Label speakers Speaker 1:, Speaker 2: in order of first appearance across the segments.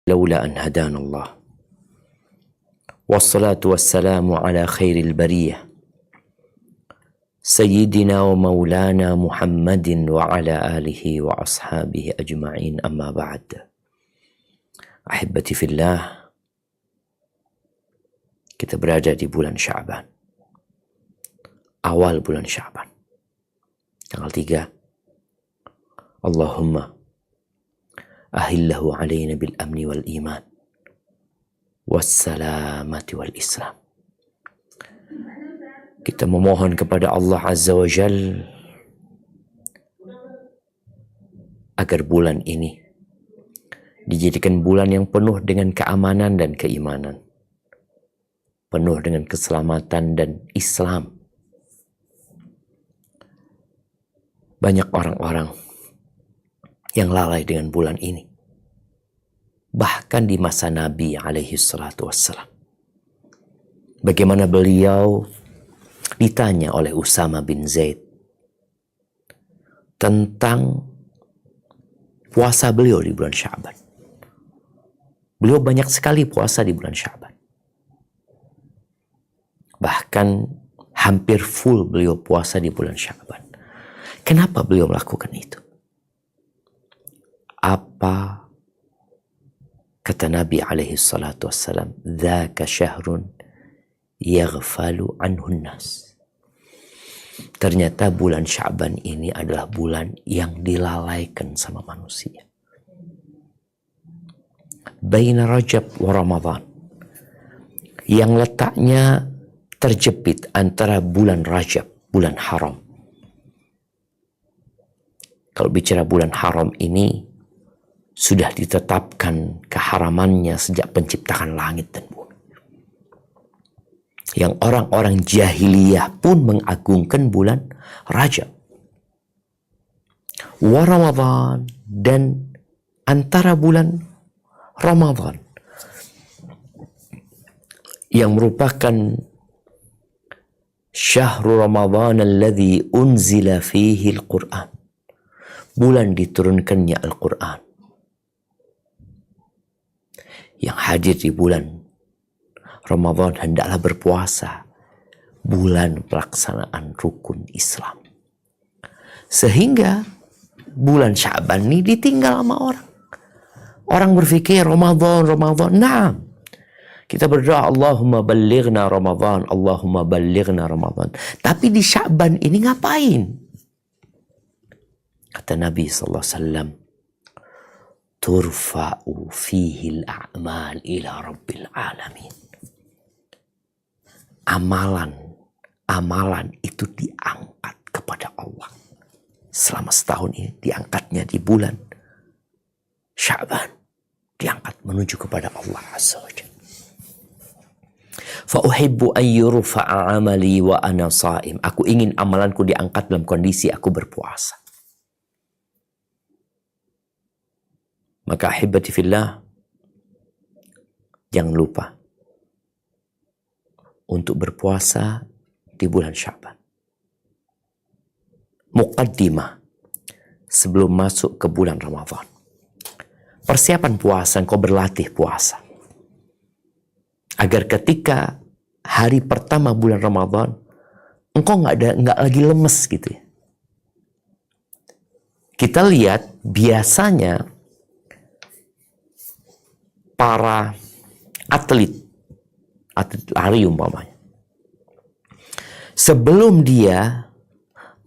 Speaker 1: لولا أن هدانا الله والصلاة والسلام على خير البرية سيدنا ومولانا محمد وعلى آله وأصحابه أجمعين أما بعد. Ahibati fillah, kita berada di bulan Sya'ban, awal bulan Sya'ban, tanggal 3. Allahumma ahillahu alaina bil amni wal iman wassalamati wal islam. Kita memohon kepada Allah Azza wa Jal agar bulan ini dijadikan bulan yang penuh dengan keamanan dan keimanan, penuh dengan keselamatan dan Islam. Banyak orang-orang yang lalai dengan bulan ini, bahkan di masa Nabi alaihi salatu wassalam. Bagaimana beliau ditanya oleh Usama bin Zaid tentang puasa beliau di bulan Sya'ban. Beliau banyak sekali puasa di bulan Sya'ban. Bahkan hampir full beliau puasa di bulan Sya'ban. Kenapa beliau melakukan itu? Apa kata Nabi alaihi salatu wassalam? Dzaka syahrun yaghfalu anhun nas. Ternyata bulan Sya'ban ini adalah bulan yang dilalaikan sama manusia. Baina Rajab wa Ramadan, yang letaknya terjepit antara bulan Rajab, bulan haram. Kalau bicara bulan haram ini, sudah ditetapkan keharamannya sejak penciptaan langit dan bumi. Yang orang-orang jahiliyah pun mengagungkan bulan Rajab wa Ramadan, dan antara bulan Ramadan yang merupakan syahrul Ramadan alladhi unzila fihi al-Quran, bulan diturunkannya Al-Quran. Yang hadir di bulan Ramadan hendaklah berpuasa, bulan pelaksanaan rukun Islam. Sehingga bulan Sya'ban ini ditinggal sama orang. Orang berpikir Ramadan. Nah, kita berdoa Allahumma ballighna Ramadan, Allahumma ballighna Ramadan. Tapi di Sya'ban ini ngapain? Kata Nabi sallallahu alaihi wasallam, turfa'u fihi al-a'mal ila rabbil alamin. Amalan itu diangkat kepada Allah. Selama setahun ini diangkatnya di bulan Sya'ban, diangkat menuju kepada Allah Azza wa Jalla. Fa uhibbu an yurfa'a 'amali wa ana sha'im. Aku ingin amalanku diangkat dalam kondisi aku berpuasa. Maka ahibati fillah, jangan lupa untuk berpuasa di bulan Sya'ban. Muqaddimah sebelum masuk ke bulan Ramadan. Persiapan puasa, engkau berlatih puasa. Agar ketika hari pertama bulan Ramadan, engkau nggak lagi lemes gitu ya. Kita lihat biasanya para atlet lari umpamanya, sebelum dia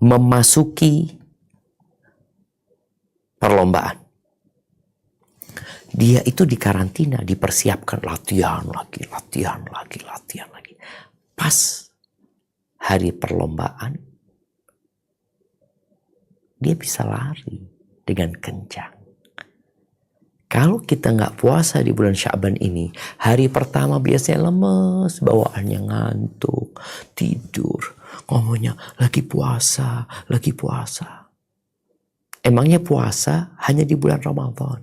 Speaker 1: memasuki perlombaan, dia itu dikarantina, dipersiapkan latihan lagi. Pas hari perlombaan, dia bisa lari dengan kencang. Kalau kita nggak puasa di bulan Sya'ban ini, hari pertama biasanya lemes, bawaannya ngantuk, tidur, ngomongnya lagi puasa. Emangnya puasa hanya di bulan Ramadan?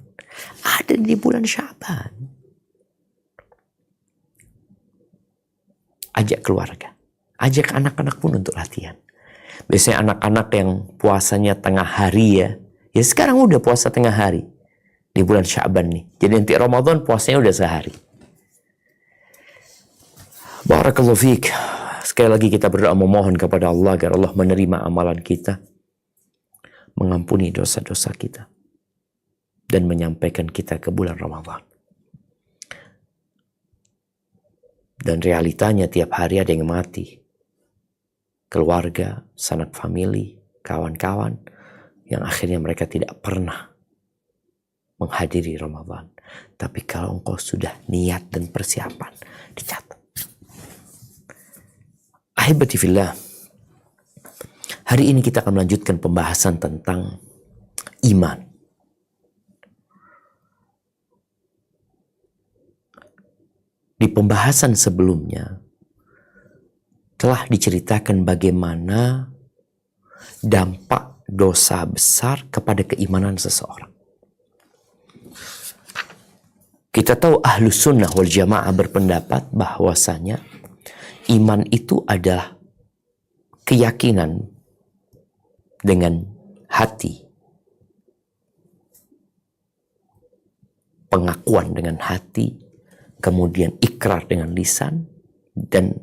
Speaker 1: Ada di bulan Sya'ban. Ajak keluarga, ajak anak-anak pun untuk latihan. Biasanya anak-anak yang puasanya tengah hari ya sekarang udah puasa tengah hari. di bulan Sya'ban nih. Jadi nanti Ramadan puasanya udah sehari. Barakallahu fiik. Sekali lagi kita berdoa memohon kepada Allah agar Allah menerima amalan kita, mengampuni dosa-dosa kita, dan menyampaikan kita ke bulan Ramadan. Dan realitanya tiap hari ada yang mati. Keluarga, sanak famili, kawan-kawan, yang akhirnya mereka tidak pernah menghadiri Ramadan. Tapi kalau engkau sudah niat dan persiapan, dicatat. Ahibati fillah, hari ini kita akan melanjutkan pembahasan tentang iman. Di pembahasan sebelumnya telah diceritakan bagaimana dampak dosa besar kepada keimanan seseorang. Kita tahu Ahlus Sunnah wal Jamaah berpendapat bahwasanya iman itu adalah keyakinan dengan hati, pengakuan dengan hati, kemudian ikrar dengan lisan, dan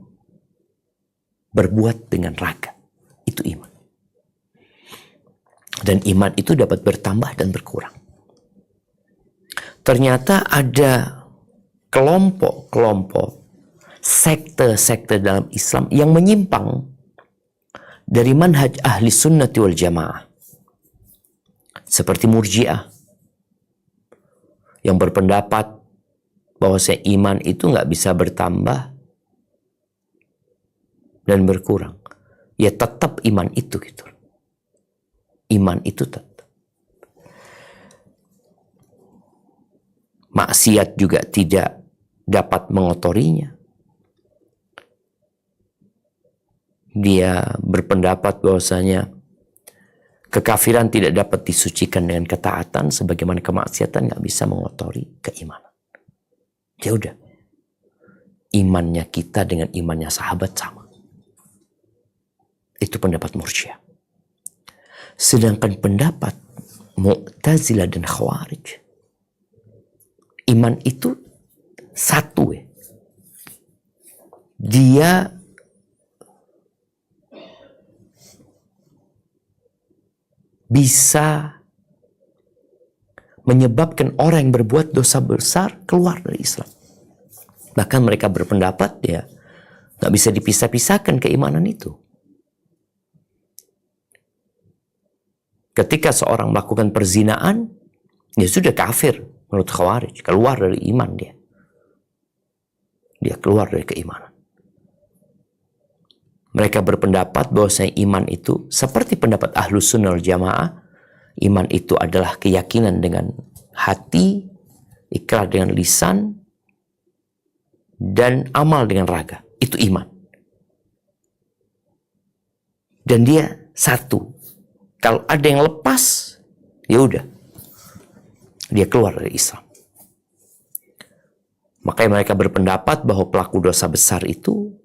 Speaker 1: berbuat dengan raga. Itu iman. Dan iman itu dapat bertambah dan berkurang. Ternyata ada kelompok-kelompok, sekte-sekte dalam Islam yang menyimpang dari manhaj ahli sunnati wal jamaah. Seperti Murji'ah, yang berpendapat bahwa iman itu nggak bisa bertambah dan berkurang. Ya tetap iman itu gitu. Iman itu tetap. Maksiat juga tidak dapat mengotorinya. Dia berpendapat bahwasanya kekafiran tidak dapat disucikan dengan ketaatan, sebagaimana kemaksiatan nggak bisa mengotori keimanan. Ya udah, imannya kita dengan imannya sahabat sama. Itu pendapat Murji'ah. Sedangkan pendapat Mu'tazilah dan Khawarij, iman itu satu ya. Dia bisa menyebabkan orang yang berbuat dosa besar keluar dari Islam. Bahkan mereka berpendapat ya nggak bisa dipisah-pisahkan keimanan itu. Ketika seorang melakukan perzinaan, ya sudah kafir menurut Khawarij, keluar dari iman dia. Dia keluar dari keimanan. Mereka berpendapat bahwa iman itu seperti pendapat Ahlus Sunnah wal Jamaah. Iman itu adalah keyakinan dengan hati, ikrar dengan lisan, dan amal dengan raga. Itu iman. Dan dia satu. Kalau ada yang lepas, ya udah, dia keluar dari Islam. Makanya mereka berpendapat bahwa pelaku dosa besar itu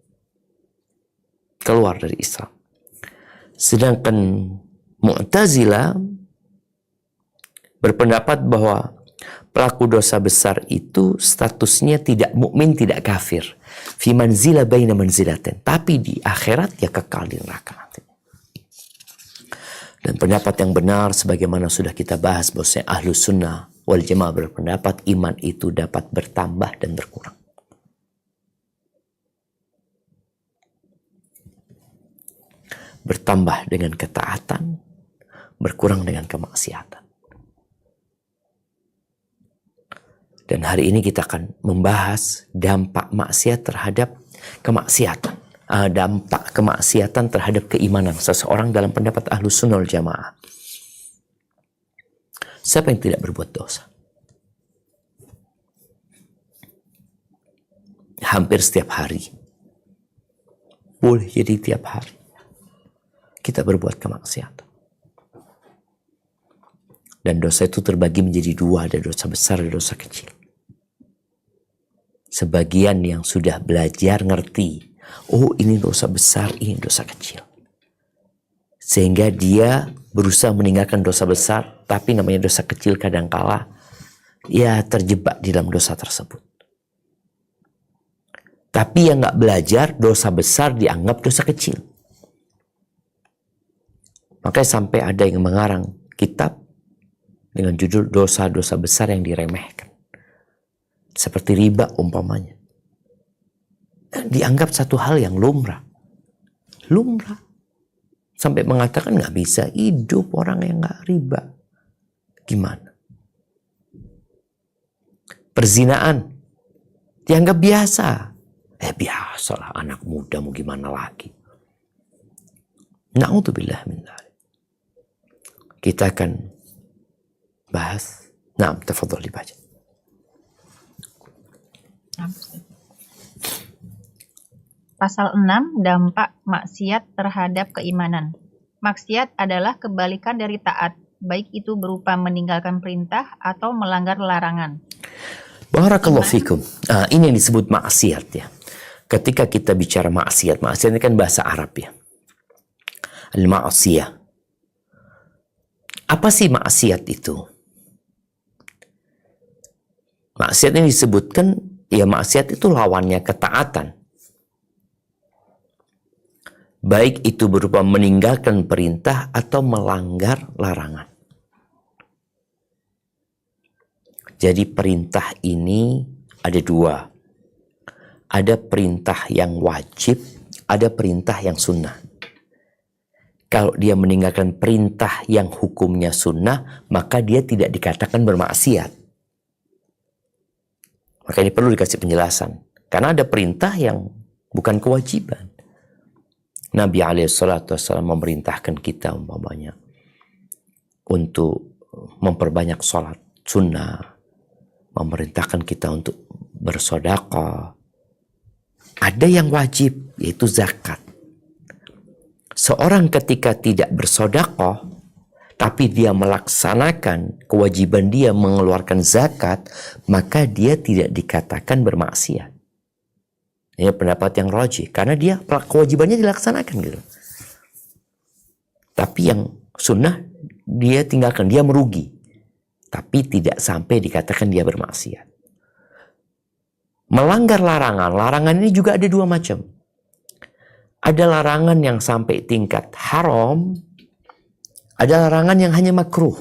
Speaker 1: keluar dari Islam. Sedangkan Mu'tazilah berpendapat bahwa pelaku dosa besar itu statusnya tidak mukmin, tidak kafir. Fi manzila baina manzilatin. Tapi di akhirat ya kekal di neraka nanti. Dan pendapat yang benar sebagaimana sudah kita bahas bahwa Ahlus Sunnah wal Jamaah berpendapat iman itu dapat bertambah dan berkurang. Bertambah dengan ketaatan, berkurang dengan kemaksiatan. Dan hari ini kita akan membahas dampak maksiat terhadap kemaksiatan. Dampak kemaksiatan terhadap keimanan seseorang dalam pendapat Ahlus Sunnah wal Jamaah. Siapa yang tidak berbuat dosa? Hampir setiap hari. Boleh jadi tiap hari. Kita berbuat kemaksiatan. Dan dosa itu terbagi menjadi dua. Ada dosa besar, ada dosa kecil. Sebagian yang sudah belajar ngerti. Oh, ini dosa besar, ini dosa kecil. Sehingga dia berusaha meninggalkan dosa besar, tapi namanya dosa kecil kadangkala ya terjebak di dalam dosa tersebut. Tapi yang nggak belajar, dosa besar dianggap dosa kecil. Makanya sampai ada yang mengarang kitab dengan judul dosa-dosa besar yang diremehkan. Seperti riba umpamanya. Dianggap satu hal yang lumrah. Lumrah. Sampai mengatakan nggak bisa hidup orang yang nggak riba. Gimana? Perzinaan dianggap biasa. Biasalah anak muda mau gimana lagi. Na'udzubillah min dzalik. Kita akan bahas. Naam, tafadhal dibaca.
Speaker 2: Pasal 6, dampak maksiat terhadap keimanan. Maksiat adalah kebalikan dari taat, baik itu berupa meninggalkan perintah atau melanggar larangan.
Speaker 1: Barakallahu fikum. Ini yang disebut maksiat ya. Ketika kita bicara maksiat ini kan bahasa Arab ya. Al-ma'siyah. Apa sih maksiat itu? Maksiat ini disebutkan, ya maksiat itu lawannya ketaatan. Baik itu berupa meninggalkan perintah atau melanggar larangan. Jadi perintah ini ada dua. Ada perintah yang wajib, ada perintah yang sunnah. Kalau dia meninggalkan perintah yang hukumnya sunnah, maka dia tidak dikatakan bermaksiat. Maka ini perlu dikasih penjelasan. Karena ada perintah yang bukan kewajiban. Nabi SAW memerintahkan kita umpamanya untuk memperbanyak sholat sunnah, memerintahkan kita untuk bersedekah. Ada yang wajib, yaitu zakat. Seorang ketika tidak bersedekah, tapi dia melaksanakan kewajiban dia mengeluarkan zakat, maka dia tidak dikatakan bermaksiat. Ini pendapat yang rajih, karena dia kewajibannya dilaksanakan gitu. Tapi yang sunnah dia tinggalkan, dia merugi. Tapi tidak sampai dikatakan dia bermaksiat. Melanggar larangan, larangan ini juga ada dua macam. Ada larangan yang sampai tingkat haram, ada larangan yang hanya makruh.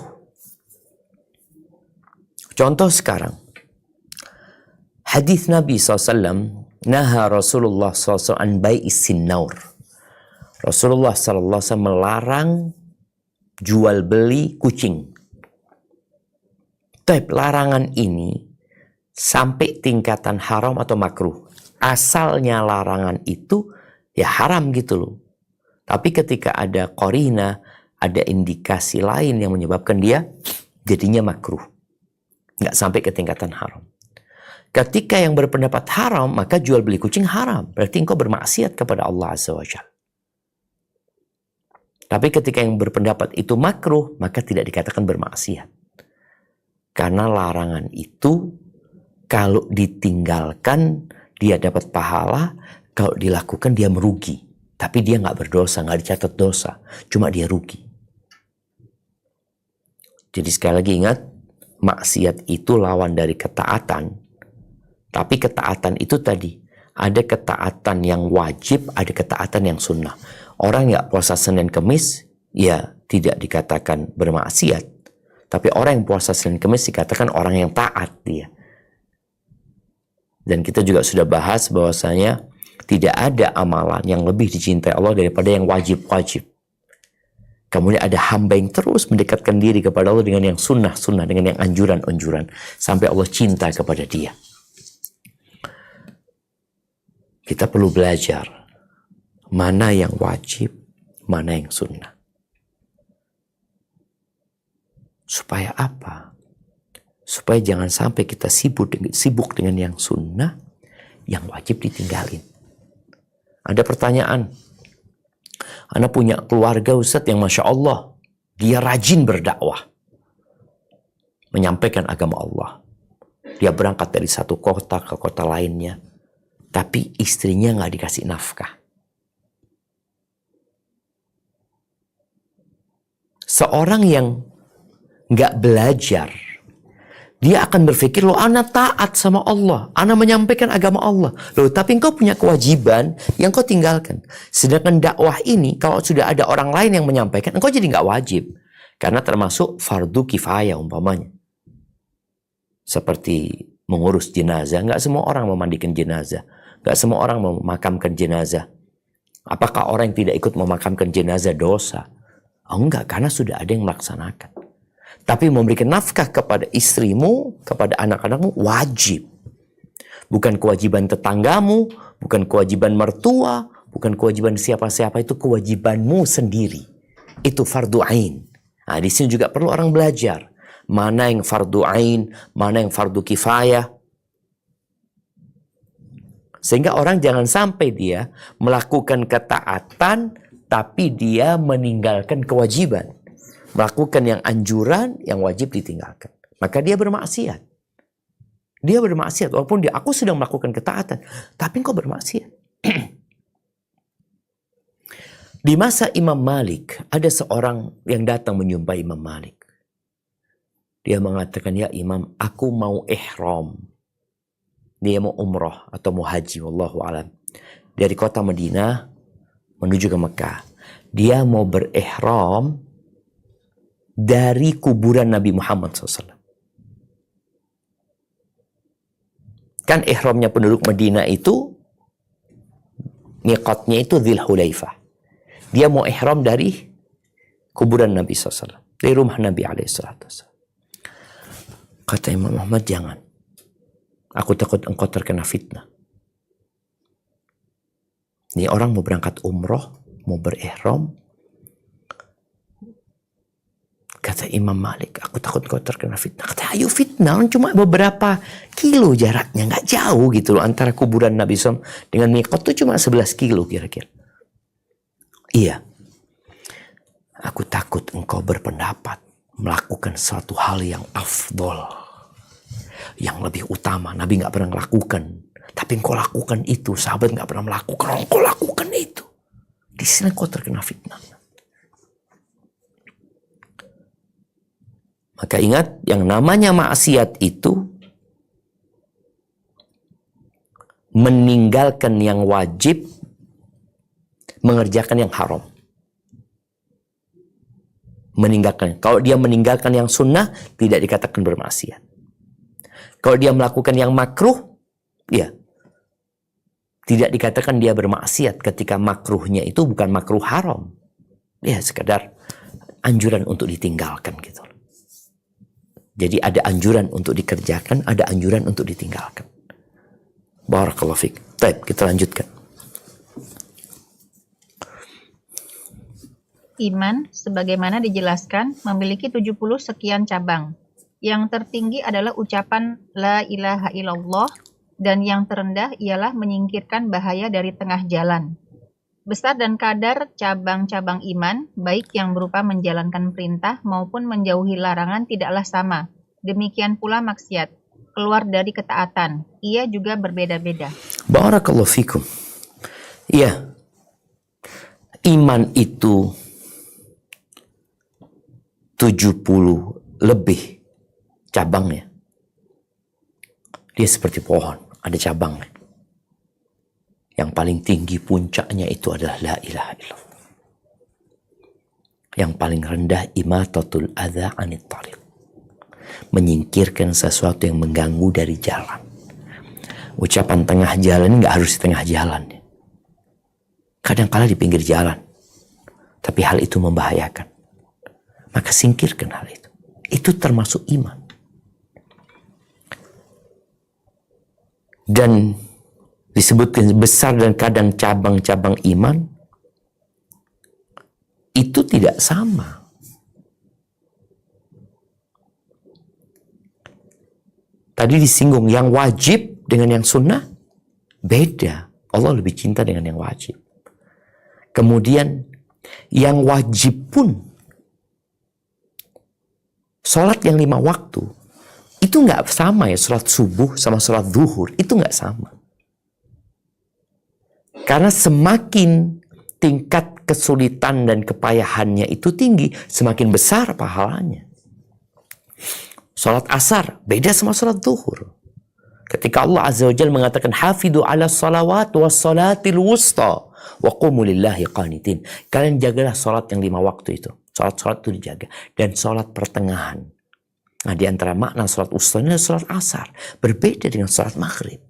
Speaker 1: Contoh sekarang, hadis Nabi SAW, naha Rasulullah SAW an bai'is sinnaur. Rasulullah SAW melarang jual beli kucing. Tapi larangan ini sampai tingkatan haram atau makruh. Asalnya larangan itu ya haram gitu loh. Tapi ketika ada qarina, ada indikasi lain yang menyebabkan dia jadinya makruh. Nggak sampai ke tingkatan haram. Ketika yang berpendapat haram, maka jual beli kucing haram. Berarti engkau bermaksiat kepada Allah Azza wa Jalla. Tapi ketika yang berpendapat itu makruh, maka tidak dikatakan bermaksiat. Karena larangan itu, kalau ditinggalkan, dia dapat pahala. Kalau dilakukan, dia merugi. Tapi dia nggak berdosa, nggak dicatat dosa. Cuma dia rugi. Jadi sekali lagi ingat, maksiat itu lawan dari ketaatan. Tapi ketaatan itu tadi, ada ketaatan yang wajib, ada ketaatan yang sunnah. Orang yang puasa Senin Kemis, ya tidak dikatakan bermaksiat. Tapi orang yang puasa Senin Kemis dikatakan orang yang taat dia. Dan kita juga sudah bahas bahwasanya tidak ada amalan yang lebih dicintai Allah daripada yang wajib-wajib. Kemudian ada hamba yang terus mendekatkan diri kepada Allah dengan yang sunnah-sunnah, dengan yang anjuran-anjuran. Sampai Allah cinta kepada dia. Kita perlu belajar mana yang wajib, mana yang sunnah. Supaya apa? Supaya jangan sampai kita sibuk dengan yang sunnah, yang wajib ditinggalin. Ada pertanyaan. Anak punya keluarga Ustadz yang Masya Allah, dia rajin berdakwah. Menyampaikan agama Allah. Dia berangkat dari satu kota ke kota lainnya. Tapi istrinya nggak dikasih nafkah. Seorang yang nggak belajar, Dia akan berpikir, loh ana taat sama Allah, ana menyampaikan agama Allah. Loh tapi engkau punya kewajiban yang kau tinggalkan. Sedangkan dakwah ini kalau sudah ada orang lain yang menyampaikan, engkau jadi nggak wajib. Karena termasuk fardu kifayah umpamanya. Seperti mengurus jenazah, nggak semua orang memandikan jenazah. Nggak semua orang memakamkan jenazah. Apakah orang yang tidak ikut memakamkan jenazah dosa? Oh enggak, karena sudah ada yang melaksanakan. Tapi memberikan nafkah kepada istrimu, kepada anak-anakmu, wajib. Bukan kewajiban tetanggamu, bukan kewajiban mertua, bukan kewajiban siapa-siapa, itu kewajibanmu sendiri. Itu fardu ain. Nah, di sini juga perlu orang belajar. Mana yang fardu ain, mana yang fardu kifayah. Sehingga orang jangan sampai dia melakukan ketaatan, tapi dia meninggalkan kewajiban. Melakukan yang anjuran, yang wajib ditinggalkan. Maka dia bermaksiat. Dia bermaksiat. Walaupun aku sedang melakukan ketaatan. Tapi engkau bermaksiat. Di masa Imam Malik, ada seorang yang datang menyumpah Imam Malik. Dia mengatakan, ya Imam, aku mau ihram. Dia mau umrah atau mau haji, wallahu alam. Dari kota Madinah menuju ke Mekah. Dia mau berihram dari kuburan Nabi Muhammad SAW. Kan ihramnya penduduk Madinah itu, miqatnya itu Dzul Hulaifah. Dia mau ihram dari kuburan Nabi SAW. Dari rumah Nabi SAW. Kata Imam Muhammad, jangan. Aku takut engkau terkena fitnah. Ini orang mau berangkat umroh, mau berihram. Kata Imam Malik, aku takut kau terkena fitnah. Kata, ayo fitnah, cuma beberapa kilo jaraknya, nggak jauh gitu loh. Antara kuburan Nabi SAW dengan miqat itu cuma 11 kilo kira-kira. Iya, aku takut engkau berpendapat melakukan suatu hal yang afdol, yang lebih utama. Nabi nggak pernah melakukan, tapi engkau lakukan itu. Sahabat nggak pernah melakukan, engkau lakukan itu. Di sini engkau terkena fitnah. Maka ingat, yang namanya maksiat itu meninggalkan yang wajib, mengerjakan yang haram. Meninggalkan. Kalau dia meninggalkan yang sunnah, tidak dikatakan bermaksiat. Kalau dia melakukan yang makruh, ya, tidak dikatakan dia bermaksiat ketika makruhnya itu bukan makruh haram. Ya, sekedar anjuran untuk ditinggalkan gitu. Jadi ada anjuran untuk dikerjakan, ada anjuran untuk ditinggalkan. Barakallahu fiik. Baik, kita lanjutkan.
Speaker 2: Iman, sebagaimana dijelaskan, memiliki 70 sekian cabang. Yang tertinggi adalah ucapan La ilaha illallah, dan yang terendah ialah menyingkirkan bahaya dari tengah jalan. Besar dan kadar cabang-cabang iman, baik yang berupa menjalankan perintah maupun menjauhi larangan tidaklah sama. Demikian pula maksiat, keluar dari ketaatan. Ia juga berbeda-beda.
Speaker 1: Barakallahu fikum. Iya. Iman itu 70 lebih cabangnya. Dia seperti pohon, ada cabangnya. Yang paling tinggi puncaknya itu adalah la ilaha illallah. Yang paling rendah imatatul adza anit thariq. Menyingkirkan sesuatu yang mengganggu dari jalan. Ucapan tengah jalan nggak harus di tengah jalan. Kadang-kala di pinggir jalan. Tapi hal itu membahayakan. Maka singkirkan hal itu. Itu termasuk iman. Dan disebutkan besar dan kadang cabang-cabang iman itu tidak sama. Tadi disinggung yang wajib dengan yang sunnah beda. Allah lebih cinta dengan yang wajib. Kemudian yang wajib pun sholat yang 5 waktu itu nggak sama ya. Sholat subuh sama sholat zuhur itu nggak sama. Karena semakin tingkat kesulitan dan kepayahannya itu tinggi, semakin besar pahalanya. Salat asar beda sama salat zuhur. Ketika Allah Azza wa Jalla mengatakan hafidhu ala salawat was salatil wusta wa qumu lillahi qanitin. Kalian jagalah salat yang 5 waktu itu. Salat-salat itu dijaga. Dan salat pertengahan. Nah, di antara makna salat wusta ini adalah salat asar. Berbeda dengan salat maghrib.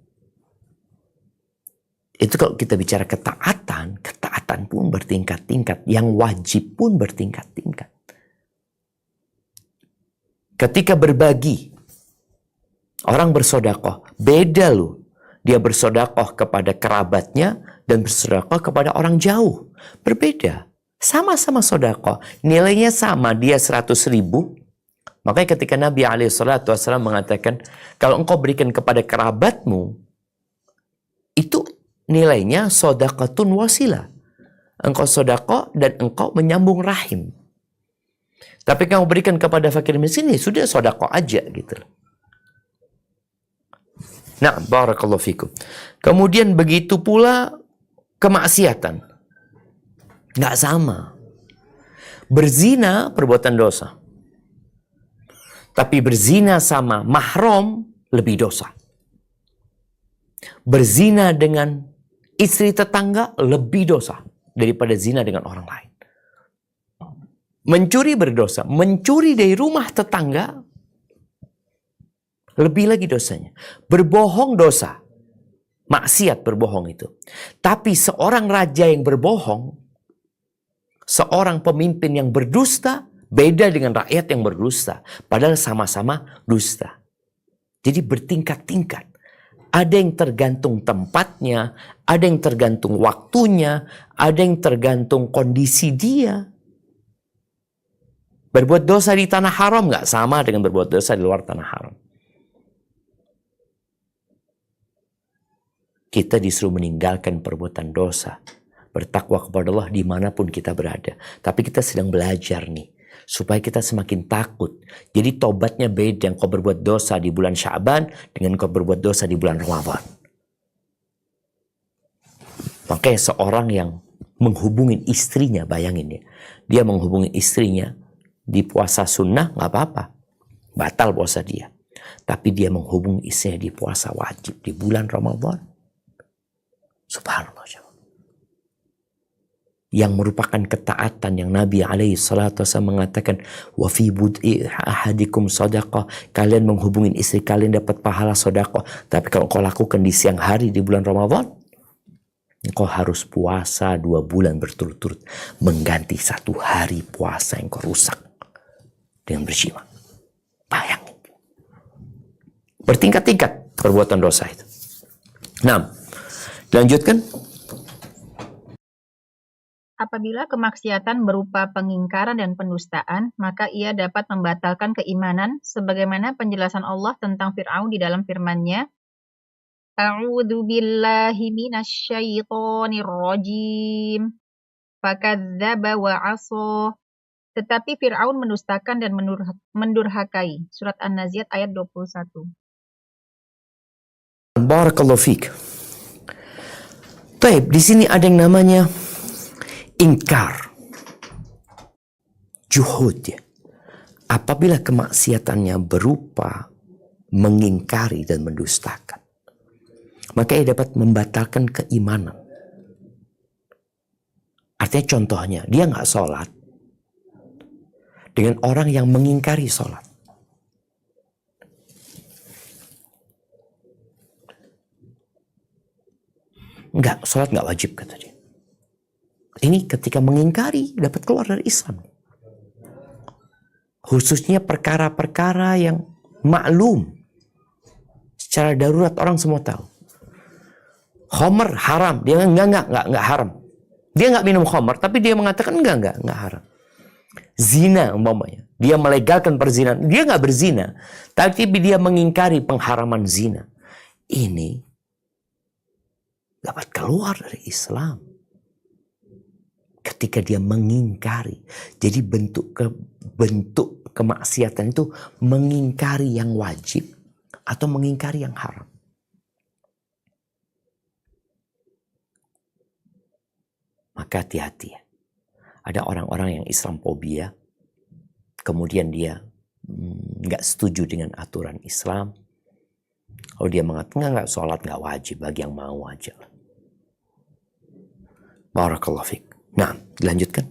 Speaker 1: Itu kalau kita bicara ketaatan, ketaatan pun bertingkat-tingkat. Yang wajib pun bertingkat-tingkat. Ketika berbagi, orang bersodakoh, beda loh. Dia bersodakoh kepada kerabatnya dan bersodakoh kepada orang jauh. Berbeda. Sama-sama sodakoh. Nilainya sama, dia 100.000. Makanya ketika Nabi SAW mengatakan, kalau engkau berikan kepada kerabatmu, itu nilainya sodakatun wasilah. Engkau sodakoh dan engkau menyambung rahim. Tapi kamu berikan kepada fakir miskin, ya sudah sodakoh aja gitu. Nah, barakallahu fikum. Kemudian begitu pula kemaksiatan. Nggak sama. Berzina perbuatan dosa. Tapi berzina sama mahram lebih dosa. Berzina dengan istri tetangga lebih dosa daripada zina dengan orang lain. Mencuri berdosa. Mencuri dari rumah tetangga lebih lagi dosanya. Berbohong dosa. Maksiat berbohong itu. Tapi seorang raja yang berbohong, seorang pemimpin yang berdusta, beda dengan rakyat yang berdusta. Padahal sama-sama dusta. Jadi bertingkat-tingkat. Ada yang tergantung tempatnya, ada yang tergantung waktunya, ada yang tergantung kondisi dia. Berbuat dosa di tanah haram nggak sama dengan berbuat dosa di luar tanah haram. Kita disuruh meninggalkan perbuatan dosa. Bertakwa kepada Allah dimanapun kita berada. Tapi kita sedang belajar nih. Supaya kita semakin takut. Jadi tobatnya beda. Yang kau berbuat dosa di bulan Sya'ban dengan kau berbuat dosa di bulan Ramadan. Makanya seorang yang menghubungi istrinya, bayangin ya. Dia menghubungi istrinya di puasa sunnah nggak apa-apa. Batal puasa dia. Tapi dia menghubungi istrinya di puasa wajib di bulan Ramadan. Subhanallah. Yang merupakan ketaatan yang Nabi SAW mengatakan wa fi bud'i ahadikum sadaqah, kalian menghubungin istri kalian dapat pahala sedekah. Tapi kalau kau lakukan di siang hari di bulan Ramadan, kau harus puasa 2 bulan berturut-turut mengganti 1 hari puasa yang kau rusak dengan berjima. Bayangin. Bertingkat-tingkat perbuatan dosa itu. Nah, lanjutkan.
Speaker 2: Apabila kemaksiatan berupa pengingkaran dan pendustaan, maka ia dapat membatalkan keimanan, sebagaimana penjelasan Allah tentang Fir'aun di dalam firman-Nya, A'udzu billahi minasyaitonir rajim. Fakadzdzaba wa 'asha. Tetapi Fir'aun mendustakan dan mendurhakai. Surat An-Nazi'at ayat 21.
Speaker 1: Barakallahu fiik. Baik, di sini ada yang namanya ingkar, juhud. Apabila kemaksiatannya berupa mengingkari dan mendustakan, maka ia dapat membatalkan keimanan. Artinya contohnya, dia nggak sholat dengan orang yang mengingkari sholat. Enggak, sholat nggak wajib kata dia. Ini ketika mengingkari dapat keluar dari Islam. Khususnya perkara-perkara yang maklum. Secara darurat orang semua tahu. Khamr haram. Dia enggak haram. Dia enggak minum khamr, tapi dia mengatakan enggak haram. Zina umpamanya. Dia melegalkan perzinahan. Dia enggak berzina. Tapi dia mengingkari pengharaman zina. Ini dapat keluar dari Islam. Ketika dia mengingkari. Jadi bentuk kemaksiatan itu mengingkari yang wajib atau mengingkari yang haram. Maka hati-hati ya. Ada orang-orang yang Islamophobia, kemudian dia nggak setuju dengan aturan Islam. Kalau dia mengatakan nggak, sholat nggak wajib, bagi yang mau aja. Barakallahu fiik. Nah, dilanjutkan.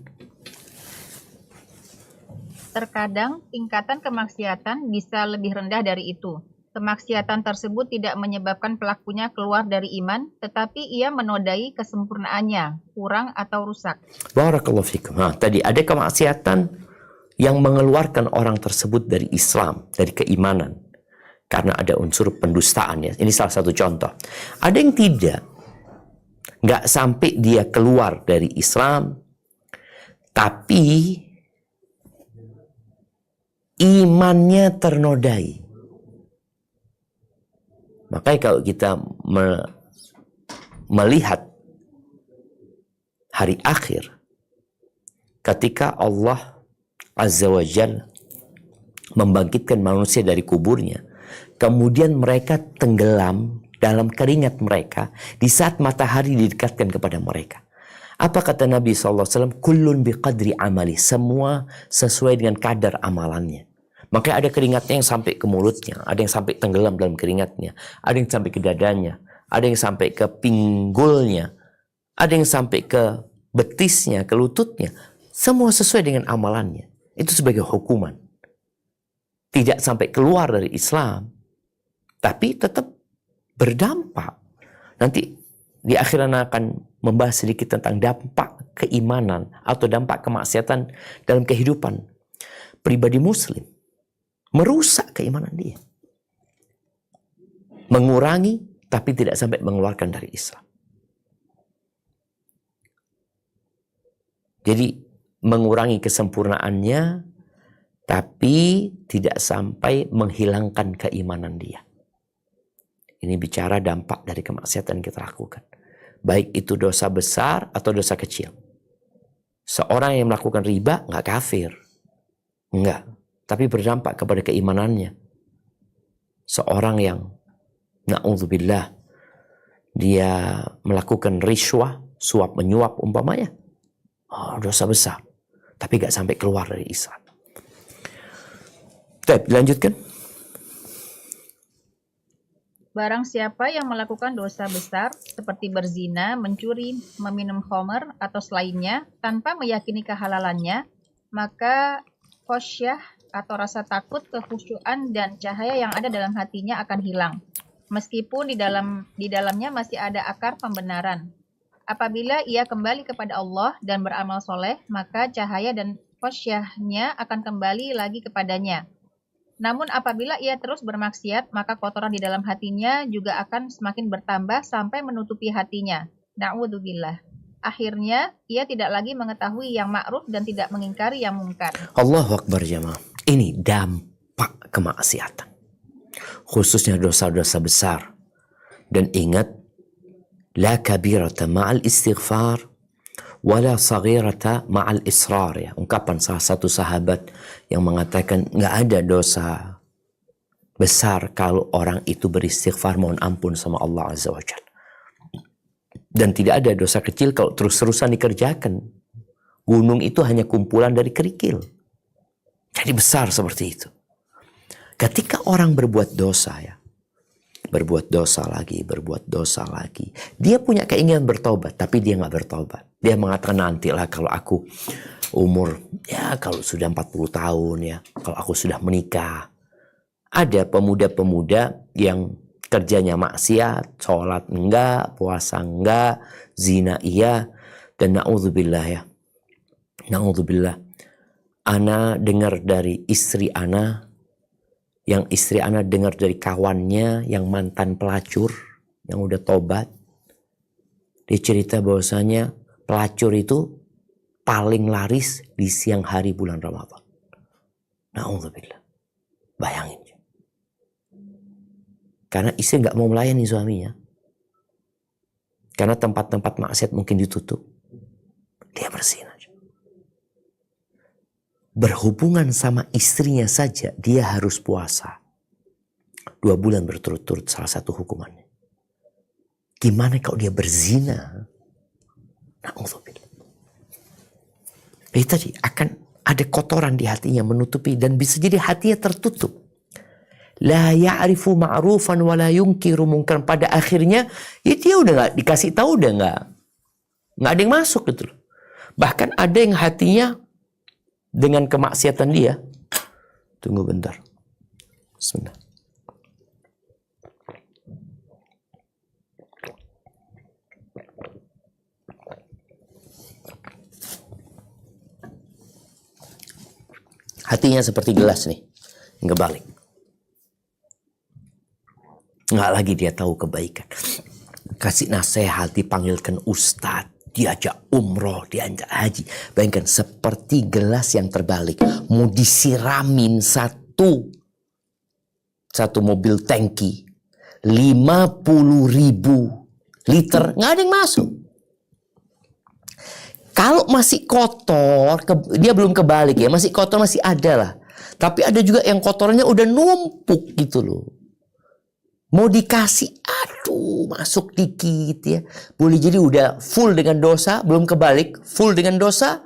Speaker 2: Terkadang tingkatan kemaksiatan bisa lebih rendah dari itu. Kemaksiatan tersebut tidak menyebabkan pelakunya keluar dari iman, tetapi ia menodai kesempurnaannya, kurang atau rusak.
Speaker 1: Barakallahu fiikum. Nah, tadi ada kemaksiatan yang mengeluarkan orang tersebut dari Islam, dari keimanan. Karena ada unsur pendustaan ya. Ini salah satu contoh. Ada yang tidak. Nggak sampai dia keluar dari Islam, tapi imannya ternodai. Makanya kalau kita melihat hari akhir, ketika Allah Azza wa Jalla membangkitkan manusia dari kuburnya, kemudian mereka tenggelam dalam keringat mereka di saat matahari didekatkan kepada mereka. Apa kata Nabi SAW? Kullun biqadri amali. Semua sesuai dengan kadar amalannya. Makanya ada keringatnya yang sampai ke mulutnya, ada yang sampai tenggelam dalam keringatnya, ada yang sampai ke dadanya, ada yang sampai ke pinggulnya, ada yang sampai ke betisnya, ke lututnya. Semua sesuai dengan amalannya. Itu sebagai hukuman. Tidak sampai keluar dari Islam, tapi tetap berdampak. Nanti di akhiran akan membahas sedikit tentang dampak keimanan atau dampak kemaksiatan dalam kehidupan pribadi muslim. Merusak keimanan dia. Mengurangi tapi tidak sampai mengeluarkan dari Islam. Jadi mengurangi kesempurnaannya tapi tidak sampai menghilangkan keimanan dia. Ini bicara dampak dari kemaksiatan yang kita lakukan. Baik itu dosa besar atau dosa kecil. Seorang yang melakukan riba nggak kafir. Enggak. Tapi berdampak kepada keimanannya. Seorang yang na'udzubillah dia melakukan riswah, suap menyuap umpamanya. Oh, dosa besar. Tapi nggak sampai keluar dari Islam. Baik, dilanjutkan.
Speaker 2: Barang siapa yang melakukan dosa besar seperti berzina, mencuri, meminum khamr atau selainnya tanpa meyakini kehalalannya, maka khosyah atau rasa takut, kekhusyuan dan cahaya yang ada dalam hatinya akan hilang. Meskipun di dalamnya masih ada akar pembenaran. Apabila ia kembali kepada Allah dan beramal soleh, maka cahaya dan khosyahnya akan kembali lagi kepadanya. Namun apabila ia terus bermaksiat, maka kotoran di dalam hatinya juga akan semakin bertambah sampai menutupi hatinya. Na'udzubillah. Akhirnya, ia tidak lagi mengetahui yang ma'ruf dan tidak mengingkari yang mungkar.
Speaker 1: Allahu Akbar jamaah. Ini dampak kemaksiatan. Khususnya dosa-dosa besar. Dan ingat, la kabirata ma'al istighfar, wala saghirata ma'al israr. Ya. Ungkapan salah satu sahabat yang mengatakan nggak ada dosa besar kalau orang itu beristighfar mohon ampun sama Allah Azza wa Jalla. Dan tidak ada dosa kecil kalau terus-terusan dikerjakan. Gunung itu hanya kumpulan dari kerikil. Jadi besar seperti itu. Ketika orang berbuat dosa ya, berbuat dosa lagi, dia punya keinginan bertobat, tapi dia nggak bertobat. Dia mengatakan nantilah kalau aku umur, ya kalau sudah 40 tahun ya, kalau aku sudah menikah. Ada pemuda-pemuda yang kerjanya maksiat, sholat enggak, puasa enggak, zina iya, dan na'udzubillah ya. Na'udzubillah. Ana dengar dari istri ana, yang istri ana dengar dari kawannya yang mantan pelacur, yang udah tobat. Dia cerita bahwasanya pelacur itu paling laris di siang hari bulan Ramadan. Na'udzubillah. Bayangin. Karena istri nggak mau melayani suaminya. Karena tempat-tempat maksiat mungkin ditutup. Dia berzina. Berhubungan sama istrinya saja dia harus puasa 2 bulan berturut-turut, salah satu hukumannya. Gimana kalau dia berzina? Na'udzubillah. Itu tadi Ada kotoran di hatinya menutupi, dan bisa jadi hatinya tertutup. La ya'rifu ma'rufan wa la yunkiru munkaran. Pada akhirnya ya dia udah nggak dikasih tahu, udah nggak ada yang masuk gitu loh. Bahkan ada yang hatinya dengan kemaksiatan dia. Tunggu bentar. Bismillah. Hatinya seperti gelas nih, ngebalik. Nggak lagi dia tahu kebaikan. Kasih nasihat, dipanggilkan ustadz, diajak umroh, diajak haji. Bayangkan seperti gelas yang terbalik. Mau disiramin satu mobil tangki 50.000 liter, nggak ada yang masuk. Kalau masih kotor, dia belum kebalik ya, masih kotor masih ada lah. Tapi ada juga yang kotornya udah numpuk gitu loh. Mau dikasih, aduh masuk dikit ya. Boleh jadi udah full dengan dosa, belum kebalik, full dengan dosa,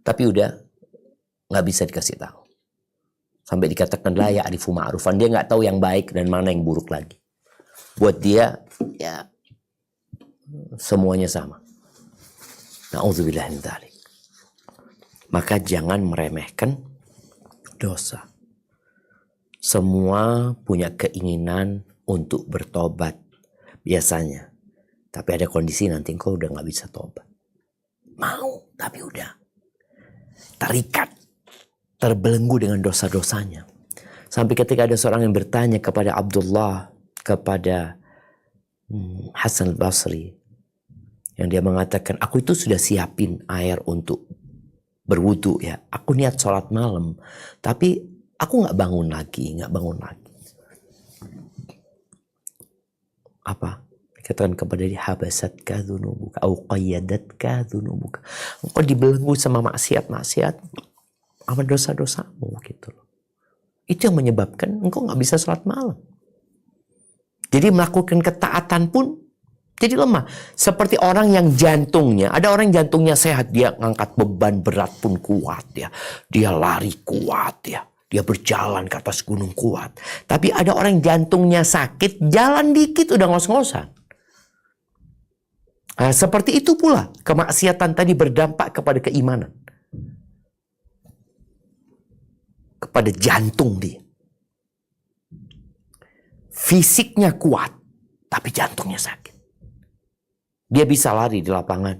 Speaker 1: tapi udah nggak bisa dikasih tahu. Sampai dikatakan la ya'rifu ma'rufan, dia nggak tahu yang baik dan mana yang buruk lagi. Buat dia, ya semuanya sama. Na'udzubillah min dzalik. Maka jangan meremehkan dosa. Semua punya keinginan untuk bertobat biasanya. Tapi ada kondisi nanti engkau udah gak bisa tobat. Mau, tapi udah terikat, terbelenggu dengan dosa-dosanya. Sampai ketika ada seorang yang bertanya kepada Abdullah, kepada Hasan al-Basri, yang dia mengatakan, aku itu sudah siapin air untuk berwudu ya. Aku niat sholat malam, tapi aku nggak bangun lagi. Apa? Dikatakan kepada dia, habasatka dzunubuka au qayyadatka dzunubuka. Engkau dibelenggu sama maksiat sama dosa-dosamu gitu loh. Itu yang menyebabkan engkau nggak bisa sholat malam. Jadi melakukan ketaatan pun jadi lemah. Seperti orang yang jantungnya, ada orang yang jantungnya sehat, dia ngangkat beban berat pun kuat ya. Dia lari kuat ya. Dia berjalan ke atas gunung kuat. Tapi ada orang yang jantungnya sakit, jalan dikit udah ngos-ngosan. Nah, seperti itu pula kemaksiatan tadi berdampak kepada keimanan. Kepada jantung dia. Fisiknya kuat, tapi jantungnya sakit. Dia bisa lari di lapangan,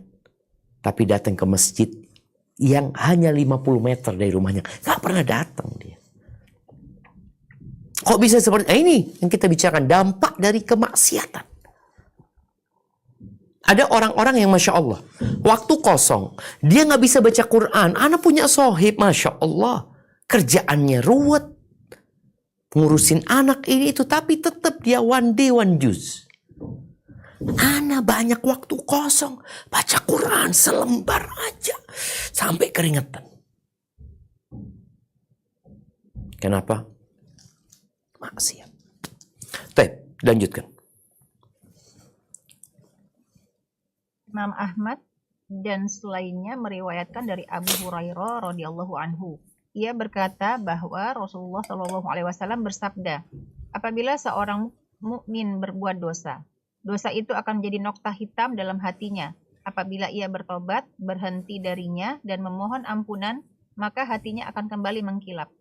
Speaker 1: tapi datang ke masjid yang hanya 50 meter dari rumahnya. Gak pernah datang dia. Kok bisa seperti ini yang kita bicarakan, dampak dari kemaksiatan. Ada orang-orang yang Masya Allah, waktu kosong, dia gak bisa baca Quran. Anak punya sohib, Masya Allah. Kerjaannya ruwet. Ngurusin anak ini itu, tapi tetap dia one day one juz. Ana banyak waktu kosong, baca Quran selembar aja sampai keringetan. Kenapa? Maksiat. Baik, lanjutkan.
Speaker 2: Imam Ahmad dan selainnya meriwayatkan dari Abu Hurairah radhiyallahu anhu. Ia berkata bahwa Rasulullah Shallallahu alaihi wasallam bersabda, apabila seorang mukmin berbuat dosa, dosa itu akan menjadi nokta hitam dalam hatinya. Apabila ia bertobat, berhenti darinya, dan memohon ampunan, maka hatinya akan kembali mengkilap.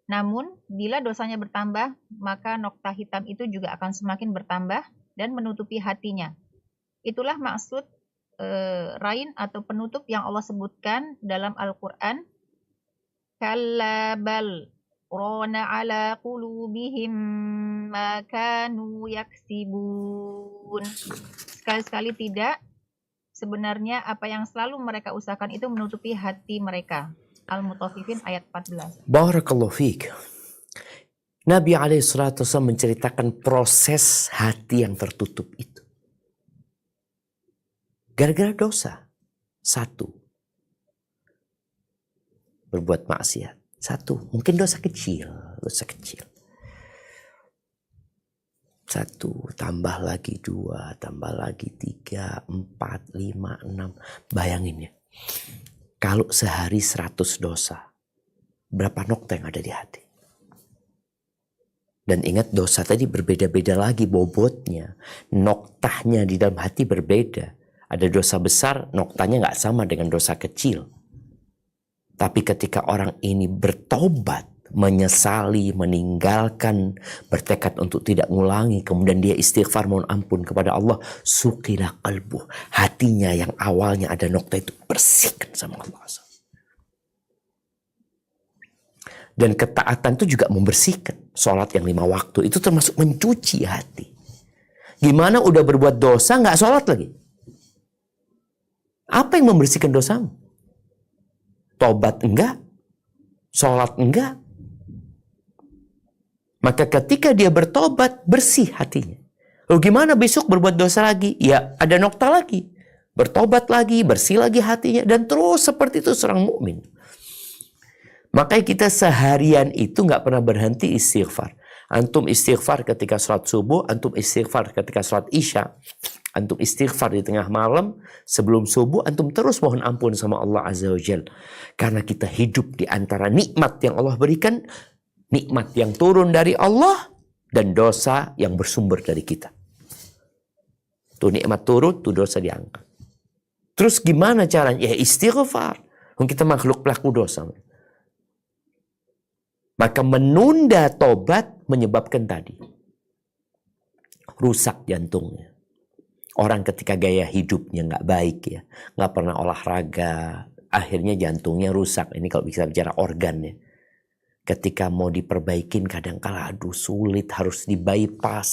Speaker 2: Namun, bila dosanya bertambah, maka nokta hitam itu juga akan semakin bertambah dan menutupi hatinya. Itulah maksud rain atau penutup yang Allah sebutkan dalam Al-Quran. Kalla bal rana ala qulubihim ma kanu yaksibun. Sekali-sekali tidak. Sebenarnya apa yang selalu mereka usahakan itu menutupi hati mereka. Al-Mutaffifin ayat 14.
Speaker 1: Barakallahu fiik. Nabi alaihissalatu wassalam menceritakan proses hati yang tertutup itu. Gara-gara dosa. Satu. Berbuat maksiat. Satu. Mungkin dosa kecil. Satu. Tambah lagi 2. Tambah lagi 3. 4. 5. 6. Bayangin ya. Kalau sehari 100 dosa. berapa nokta yang ada di hati. Dan ingat, dosa tadi berbeda-beda lagi bobotnya. Noktahnya di dalam hati berbeda. Ada dosa besar, noktanya nggak sama dengan dosa kecil. Tapi ketika orang ini bertobat, menyesali, meninggalkan, bertekad untuk tidak mengulangi, kemudian dia istighfar mohon ampun kepada Allah, suqila qalbuh, hatinya yang awalnya ada nokta itu bersihkan sama Allah. Dan ketaatan itu juga membersihkan. Sholat yang 5 waktu itu termasuk mencuci hati. Gimana udah berbuat dosa nggak sholat lagi? Apa yang membersihkan dosamu? Tobat enggak? Sholat enggak? Maka ketika dia bertobat, bersih hatinya. Lalu gimana besok berbuat dosa lagi? Ya ada nokta lagi. Bertobat lagi, bersih lagi hatinya. Dan terus seperti itu seorang mukmin. Makanya kita seharian itu nggak pernah berhenti istighfar. Antum istighfar ketika sholat subuh, antum istighfar ketika sholat isya, antum istighfar di tengah malam, sebelum subuh, antum terus mohon ampun sama Allah Azza wa Jal. Karena kita hidup di antara nikmat yang Allah berikan, nikmat yang turun dari Allah, dan dosa yang bersumber dari kita. Tuh nikmat turun, tuh dosa diangkat. Terus gimana caranya? Ya istighfar. Kita makhluk pelaku dosa. Maka menunda tobat menyebabkan tadi rusak jantungnya. Orang ketika gaya hidupnya nggak baik ya, nggak pernah olahraga, akhirnya jantungnya rusak. Ini kalau bisa bicara organ ya. Ketika mau diperbaikin kadang-kala aduh sulit, harus di-bypass.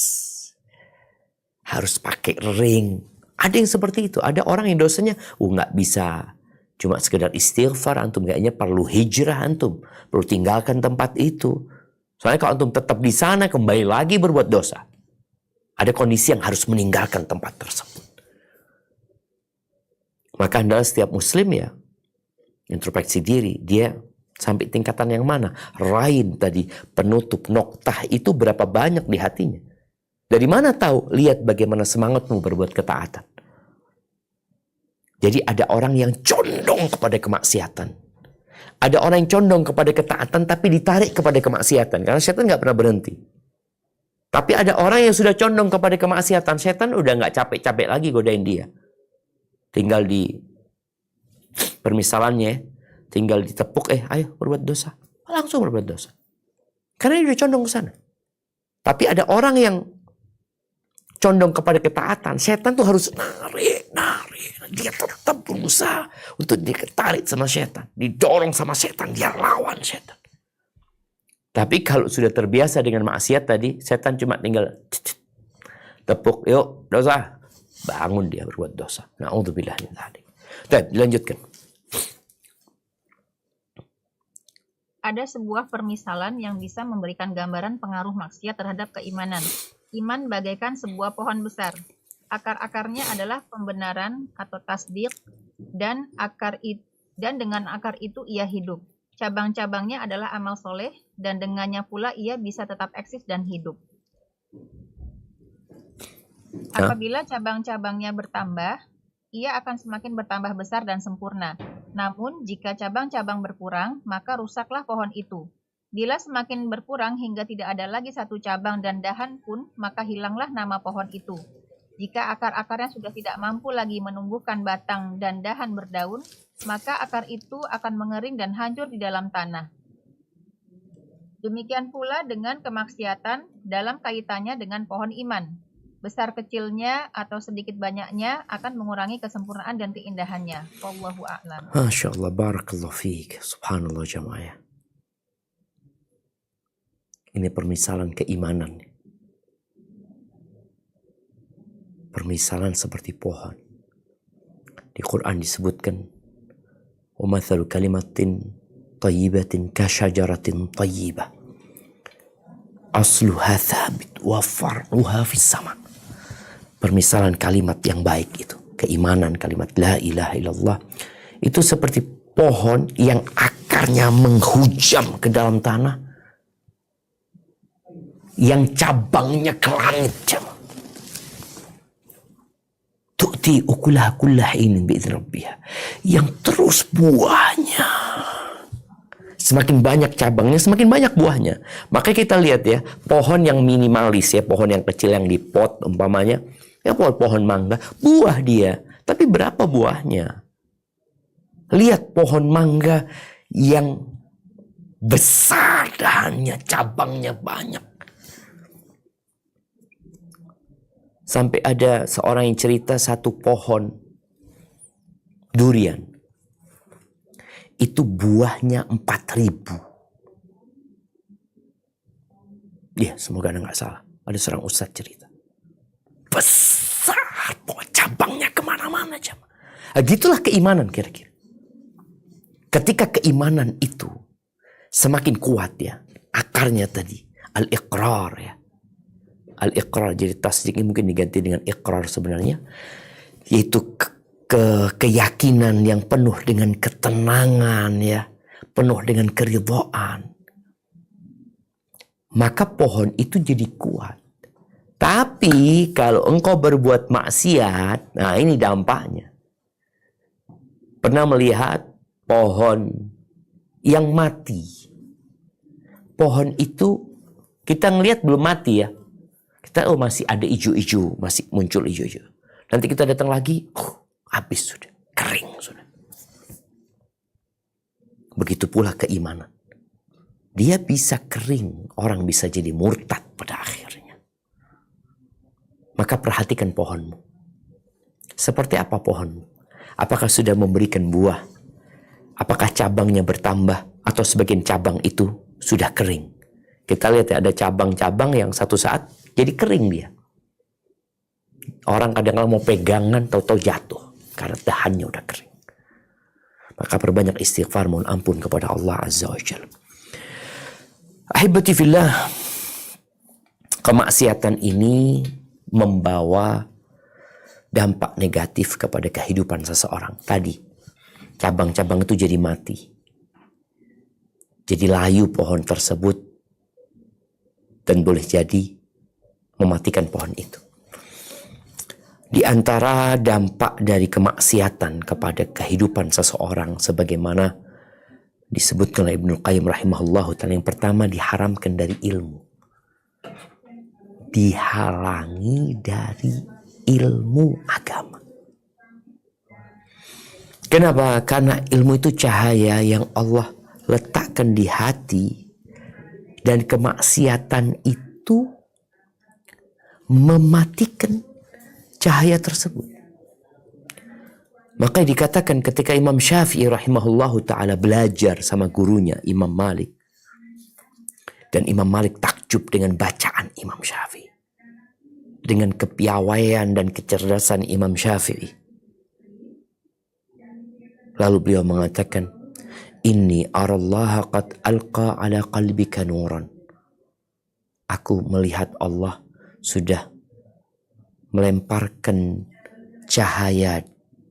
Speaker 1: Harus pakai ring. Ada yang seperti itu. Ada orang yang dosanya nggak bisa. Cuma sekedar istighfar, antum kayaknya perlu hijrah antum. Perlu tinggalkan tempat itu. Soalnya kalau antum tetap di sana, kembali lagi berbuat dosa. Ada kondisi yang harus meninggalkan tempat tersebut. Maka adalah setiap muslim ya, introspeksi diri. Dia sampai tingkatan yang mana? Rain tadi, penutup noktah itu berapa banyak di hatinya. Dari mana tahu? Lihat bagaimana semangatmu berbuat ketaatan. Jadi ada orang yang condong kepada kemaksiatan. Ada orang yang condong kepada ketaatan tapi ditarik kepada kemaksiatan. Karena setan nggak pernah berhenti. Tapi ada orang yang sudah condong kepada kemaksiatan. Setan udah nggak capek-capek lagi godain dia. Tinggal di permisalannya, tinggal ditepuk, ayo berbuat dosa. Langsung berbuat dosa. Karena dia udah condong ke sana. Tapi ada orang yang condong kepada ketaatan. Setan tuh harus narik. Dia tetap berusaha untuk ditarik sama setan. Didorong sama setan. Dia lawan setan. Tapi kalau sudah terbiasa dengan maksiat tadi, setan cuma tinggal tepuk. Yuk, dosa. Bangun dia berbuat dosa. Na'udzubillah min dzalik. Dan dilanjutkan.
Speaker 2: Ada sebuah permisalan yang bisa memberikan gambaran pengaruh maksiat terhadap keimanan. Iman bagaikan sebuah pohon besar. Akar-akarnya adalah pembenaran atau tasdik, dan dengan akar itu ia hidup. Cabang-cabangnya adalah amal soleh, dan dengannya pula ia bisa tetap eksis dan hidup. Apabila cabang-cabangnya bertambah, ia akan semakin bertambah besar dan sempurna. Namun, jika cabang-cabang berkurang, maka rusaklah pohon itu. Bila semakin berkurang hingga tidak ada lagi satu cabang dan dahan pun, maka hilanglah nama pohon itu. Jika akar-akarnya sudah tidak mampu lagi menumbuhkan batang dan dahan berdaun, maka akar itu akan mengering dan hancur di dalam tanah. Demikian pula dengan kemaksiatan dalam kaitannya dengan pohon iman. Besar kecilnya atau sedikit banyaknya akan mengurangi kesempurnaan dan keindahannya. Wallahu a'lam.
Speaker 1: Masya Allah, barakallahu fiik. Subhanallah jamaah. Ini permisalan keimanan. Permisalan seperti pohon. Di Quran disebutkan, wa mathalu kalimatin tayyibatin kasyajaratin tayyibah asluha thabit wa far'uha fis sama. Permisalan kalimat yang baik itu, keimanan, kalimat la ilaha illallah, itu seperti pohon yang akarnya menghujam ke dalam tanah, yang cabangnya ke langit. Tu'ti ukulaha kulla hinin bi'idzni rabbiha, yang terus buahnya Semakin banyak cabangnya, semakin banyak buahnya. Makanya kita lihat ya, pohon yang minimalis ya, pohon yang kecil yang di pot umpamanya, ya pohon mangga, buah dia. Tapi berapa buahnya? Lihat pohon mangga yang besar dahannya, cabangnya banyak. Sampai ada seorang yang cerita satu pohon durian. Itu buahnya 4.000. Ya, semoga Anda nggak salah. Ada seorang ustadz cerita. Besar, cabangnya kemana-mana. Nah, gitulah keimanan kira-kira. Ketika keimanan itu semakin kuat ya, akarnya tadi, al-iqrar ya. Al-iqrar, jadi tasdiknya mungkin diganti dengan iqrar sebenarnya. Yaitu keyakinan yang penuh dengan ketenangan ya, penuh dengan keridhaan. Maka pohon itu jadi kuat. Tapi kalau engkau berbuat maksiat, nah ini dampaknya. Pernah melihat pohon yang mati. Pohon itu kita ngelihat belum mati ya. Kita masih ada ijo-ijo, masih muncul ijo-ijo. Nanti kita datang lagi, habis sudah, kering sudah. Begitu pula keimanan. Dia bisa kering, orang bisa jadi murtad pada akhirnya. Maka perhatikan pohonmu. Seperti apa pohonmu? Apakah sudah memberikan buah? Apakah cabangnya bertambah? Atau sebagian cabang itu sudah kering? Kita lihat ya, ada cabang-cabang yang satu saat jadi kering dia. Orang kadang-kadang mau pegangan, tahu-tahu jatuh. Karena dahannya udah kering. Maka perbanyak istighfar, mohon ampun kepada Allah Azza wa Jalla. Ahibati fillah, kemaksiatan ini membawa dampak negatif kepada kehidupan seseorang. Tadi, cabang-cabang itu jadi mati. Jadi layu pohon tersebut dan boleh jadi mematikan pohon itu. Di antara dampak dari kemaksiatan kepada kehidupan seseorang sebagaimana disebutkan oleh Ibnu Qayyim rahimahullahu ta'ala, yang pertama diharamkan dari ilmu. Dihalangi dari ilmu agama. Kenapa? Karena ilmu itu cahaya yang Allah letakkan di hati, dan kemaksiatan itu mematikan cahaya tersebut. Maka dikatakan ketika Imam Syafi'i rahimahullahu ta'ala belajar sama gurunya Imam Malik, dan Imam Malik takjub dengan bacaan Imam Syafi'i, dengan kepiawaian dan kecerdasan Imam Syafi'i. Lalu beliau mengatakan, Inni arallaha qad alqa ala qalbika nuran. Aku melihat Allah sudah melemparkan cahaya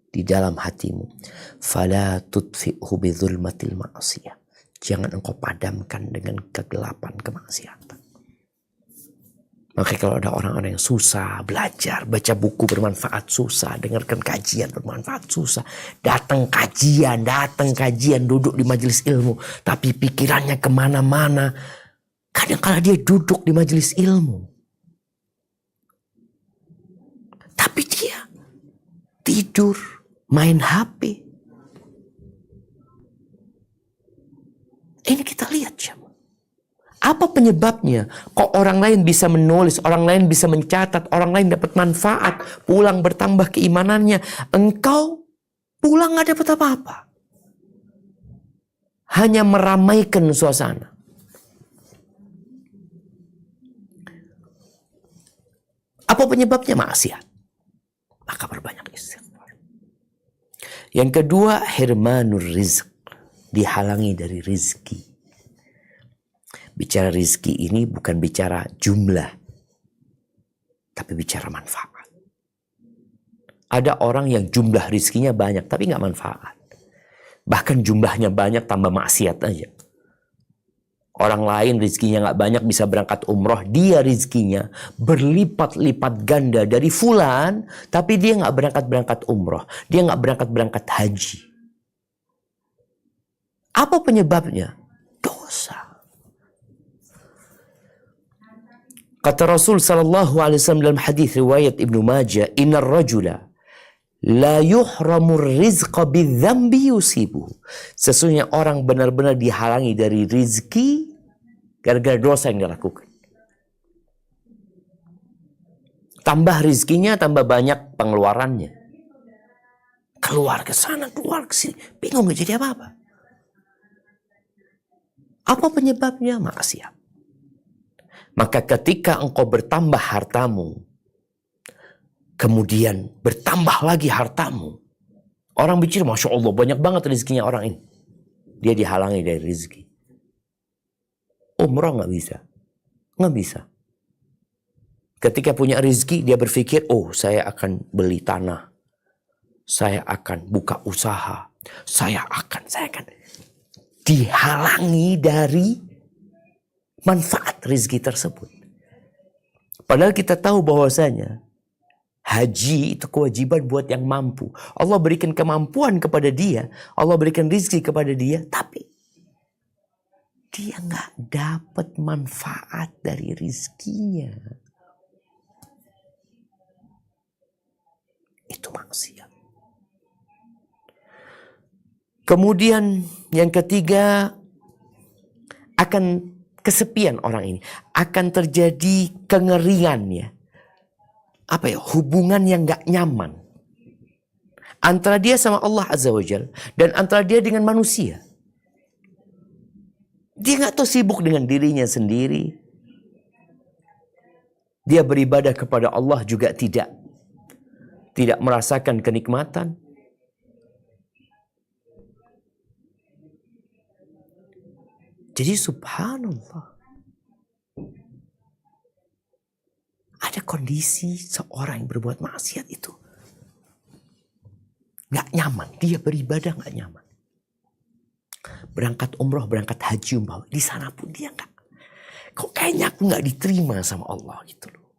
Speaker 1: di dalam hatimu. Fala tudfi'hu bidzulmatil ma'siyah. Jangan engkau padamkan dengan kegelapan kemaksiatan. Maka kalau ada orang-orang yang susah belajar, baca buku bermanfaat susah, dengarkan kajian bermanfaat susah, datang kajian, duduk di majelis ilmu, tapi pikirannya kemana-mana. Kadang-kala dia duduk di majelis ilmu, tapi dia tidur, main HP. Ini kita lihat siapa. Apa penyebabnya? Kok orang lain bisa menulis, orang lain bisa mencatat, orang lain dapat manfaat, pulang bertambah keimanannya. Engkau pulang gak dapat apa-apa. Hanya meramaikan suasana. Apa penyebabnya? Maksiat. Maka berbanyak istighfar. Yang kedua, hirmanur rizq. Dihalangi dari rizki. Bicara rizki ini bukan bicara jumlah, tapi bicara manfaat. Ada orang yang jumlah rizkinya banyak, tapi nggak manfaat. Bahkan jumlahnya banyak tambah maksiat aja. Orang lain rizkinya nggak banyak bisa berangkat umroh, dia rizkinya berlipat-lipat ganda dari fulan, tapi dia nggak berangkat umroh, dia nggak berangkat haji. Apa penyebabnya? dosa. Kata Rasul sallallahu alaihi wasallam dalam hadis riwayat Ibnu Majah, "Innar rajula la yuhramur rizqa bidzambi yusibuhu." Sesungguhnya orang benar-benar dihalangi dari rizki gara-gara dosa yang dilakukan. Tambah rizkinya, tambah banyak pengeluarannya. Keluar ke sana, keluar ke sini, bingung gak jadi apa-apa. Apa penyebabnya? Maksiat. Maka ketika engkau bertambah hartamu, kemudian bertambah lagi hartamu, orang bicara, Masya Allah, banyak banget rezekinya orang ini. Dia dihalangi dari rezeki. Umrah gak bisa. Gak bisa. Ketika punya rezeki, dia berpikir, oh saya akan beli tanah. Saya akan buka usaha. Saya akan. Dihalangi dari manfaat rezeki tersebut. Padahal kita tahu bahwasanya haji itu kewajiban buat yang mampu. Allah berikan kemampuan kepada dia. Allah berikan rezeki kepada dia. Tapi dia nggak dapat manfaat dari rezekinya. Itu maksiat. Kemudian yang ketiga, akan kesepian orang ini. Akan terjadi kengerian ya. Hubungan yang gak nyaman. Antara dia sama Allah Azza wa Jalla. Dan antara dia dengan manusia. Dia gak tahu, sibuk dengan dirinya sendiri. Dia beribadah kepada Allah juga tidak merasakan kenikmatan. Jadi subhanallah, ada kondisi seorang yang berbuat maksiat itu gak nyaman. Dia beribadah gak nyaman. Berangkat umroh, berangkat haji umpama, di sana pun dia gak, kok kayaknya aku gak diterima sama Allah gitu loh.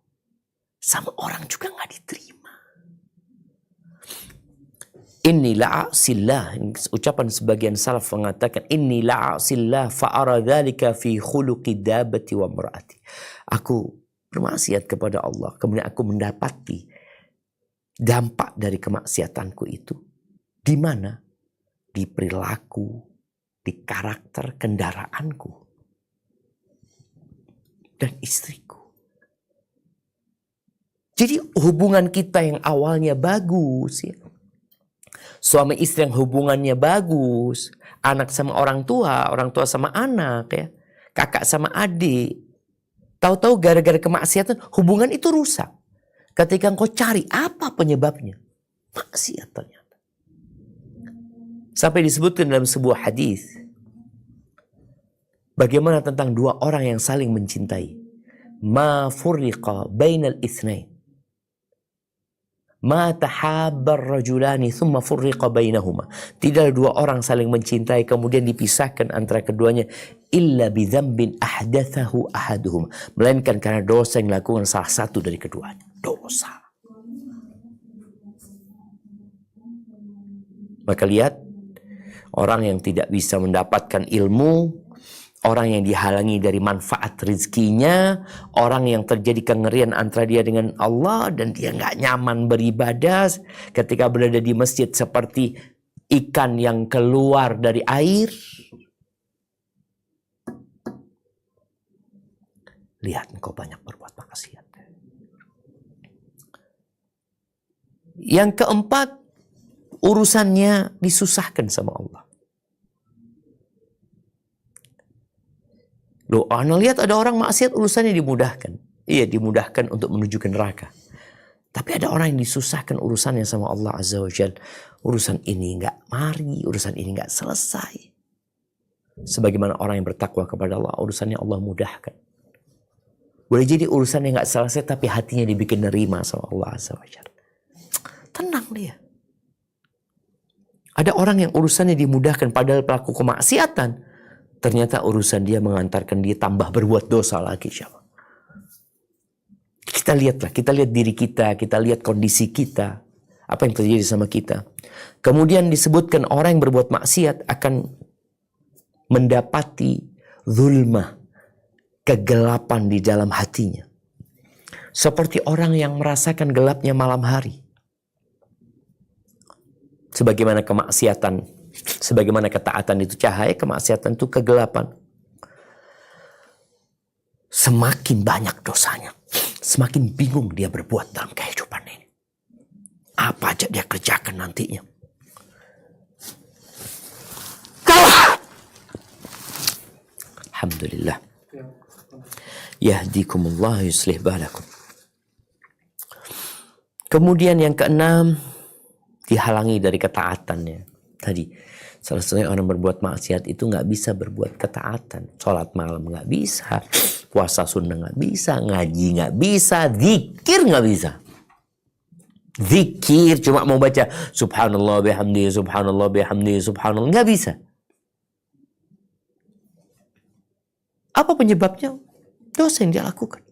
Speaker 1: Sama orang juga gak diterima. Inni la'asillah, ucapan sebagian salaf mengatakan, inni la'asillah fa'ara dzalika fi khuluqi dabati wa mar'ati. Aku bermaksiat kepada Allah, kemudian aku mendapati dampak dari kemaksiatanku itu. Di mana? Di perilaku, di karakter kendaraanku dan istriku. Jadi hubungan kita yang awalnya bagus ya, suami istri yang hubungannya bagus, anak sama orang tua sama anak ya, kakak sama adik. Tahu-tahu gara-gara kemaksiatan hubungan itu rusak. Ketika engkau cari apa penyebabnya? Maksiat ternyata. Sampai disebutkan dalam sebuah hadis, bagaimana tentang dua orang yang saling mencintai. Ma furriqa bainal itsnain. Ma tahabbar rajulani thumma furriqa bainahuma. Tidak dua orang saling mencintai kemudian dipisahkan antara keduanya illa bidzambin ahdathahu ahaduhuma, melainkan karena dosa yang dilakukan salah satu dari keduanya. Dosa. Maka lihat, orang yang tidak bisa mendapatkan ilmu, orang yang dihalangi dari manfaat rezekinya, orang yang terjadi kengerian antara dia dengan Allah dan dia nggak nyaman beribadah ketika berada di masjid seperti ikan yang keluar dari air. Lihat engkau banyak berbuat maksiat. Yang keempat, urusannya disusahkan sama Allah. Loh, Anda lihat ada orang maksiat urusannya dimudahkan. Iya, dimudahkan untuk menuju ke neraka. Tapi ada orang yang disusahkan urusannya sama Allah Azza wa Jalla. Urusan ini nggak mari, urusan ini nggak selesai. Sebagaimana orang yang bertakwa kepada Allah, urusannya Allah mudahkan. Boleh jadi urusannya nggak selesai, tapi hatinya dibikin nerima sama Allah Azza wa Jalla. Tenang dia. Ada orang yang urusannya dimudahkan padahal pelaku kemaksiatan. Ternyata urusan dia mengantarkan dia tambah berbuat dosa lagi. Kita lihat diri kita lihat kondisi kita. Apa yang terjadi sama kita. Kemudian disebutkan orang yang berbuat maksiat akan mendapati zulmah, kegelapan di dalam hatinya. Seperti orang yang merasakan gelapnya malam hari. Sebagaimana ketaatan itu cahaya, kemaksiatan itu kegelapan. Semakin banyak dosanya, semakin bingung dia berbuat dalam kehidupan ini. Apa aja dia kerjakan nantinya. Kalah. Alhamdulillah. Yahdikumullah yuslih balakum. Kemudian yang keenam, dihalangi dari ketaatannya. Tadi salah satunya orang berbuat maksiat itu nggak bisa berbuat ketaatan. Sholat malam nggak bisa, puasa sunnah nggak bisa, ngaji nggak bisa, zikir nggak bisa. Zikir cuma mau baca subhanallah bihamdi, subhanallah bihamdi, subhanallah, nggak bisa. Apa penyebabnya? Dosa yang dia lakukan.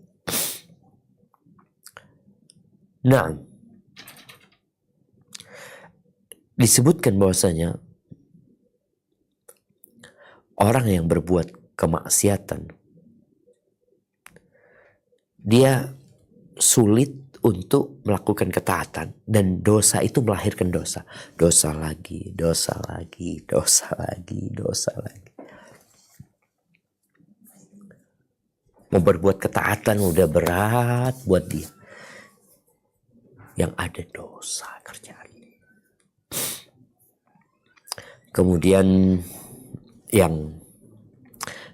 Speaker 1: Nah, disebutkan bahwasanya orang yang berbuat kemaksiatan, dia sulit untuk melakukan ketaatan, dan dosa itu melahirkan dosa. Dosa lagi, dosa lagi, dosa lagi, dosa lagi. Mau berbuat ketaatan udah berat buat dia. Yang ada dosa kerjaan. Kemudian yang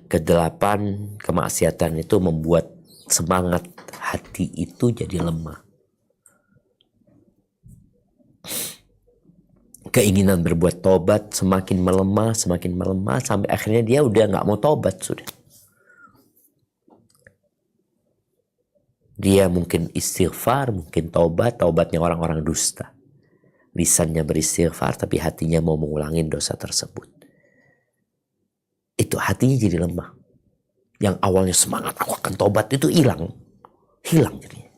Speaker 1: kedelapan, kemaksiatan itu membuat semangat hati itu jadi lemah. Keinginan berbuat tobat semakin melemah, sampai akhirnya dia udah nggak mau tobat sudah. Dia mungkin istighfar, mungkin tobatnya orang-orang dusta. Lisannya beristighfar, tapi hatinya mau mengulangi dosa tersebut. Itu hatinya jadi lemah. Yang awalnya semangat, aku akan tobat, itu hilang jadinya.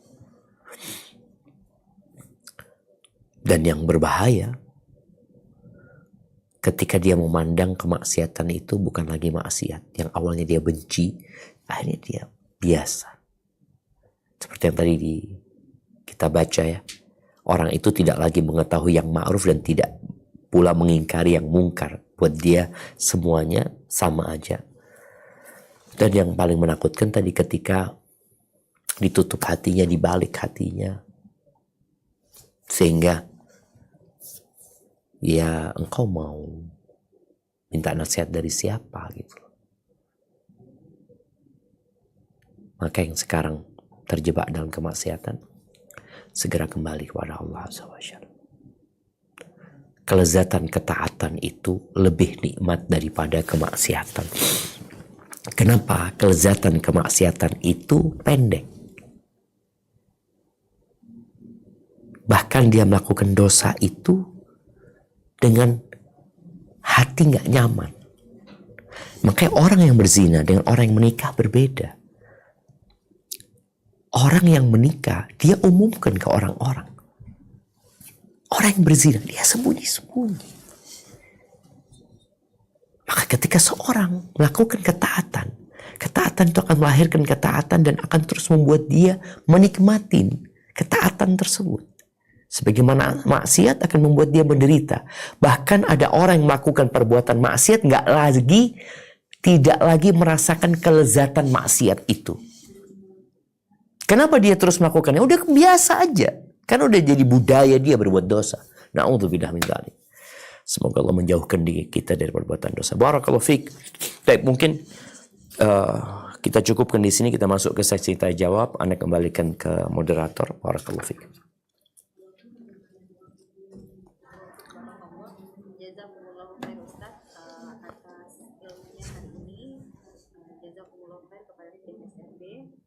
Speaker 1: Dan yang berbahaya, ketika dia memandang kemaksiatan itu bukan lagi maksiat. Yang awalnya dia benci, akhirnya dia biasa. Seperti yang tadi kita baca ya. Orang itu tidak lagi mengetahui yang ma'ruf dan tidak pula mengingkari yang mungkar. Buat dia semuanya sama aja. Dan yang paling menakutkan tadi ketika ditutup hatinya, dibalik hatinya. Sehingga ya engkau mau minta nasihat dari siapa gitu. Maka yang sekarang terjebak dalam kemaksiatan, segera kembali kepada Allah SWT. Kelezatan ketaatan itu lebih nikmat daripada kemaksiatan. Kenapa? Kelezatan kemaksiatan itu pendek. Bahkan dia melakukan dosa itu dengan hati gak nyaman. Makanya orang yang berzina dengan orang yang menikah berbeda. Orang yang menikah, dia umumkan ke orang-orang. Orang yang berzina, dia sembunyi-sembunyi. Maka ketika seorang melakukan ketaatan itu akan melahirkan ketaatan dan akan terus membuat dia menikmatin ketaatan tersebut. Sebagaimana maksiat akan membuat dia menderita. Bahkan ada orang yang melakukan perbuatan maksiat tidak lagi merasakan kelezatan maksiat itu. Kenapa dia terus melakukannya? Udah biasa aja. Kan udah jadi budaya dia berbuat dosa. Na'udzubillah min dzalik. Semoga Allah menjauhkan diri kita dari perbuatan dosa. Barakallahu fiik. Baik, mungkin kita cukupkan di sini. Kita masuk ke seksi tanya jawab. Anda kembalikan ke moderator. Barakallahu fiik.
Speaker 2: Jazakumullah khair Ustaz atas ilmunya hari ini. Jazakumullah khair kepada tim SRB.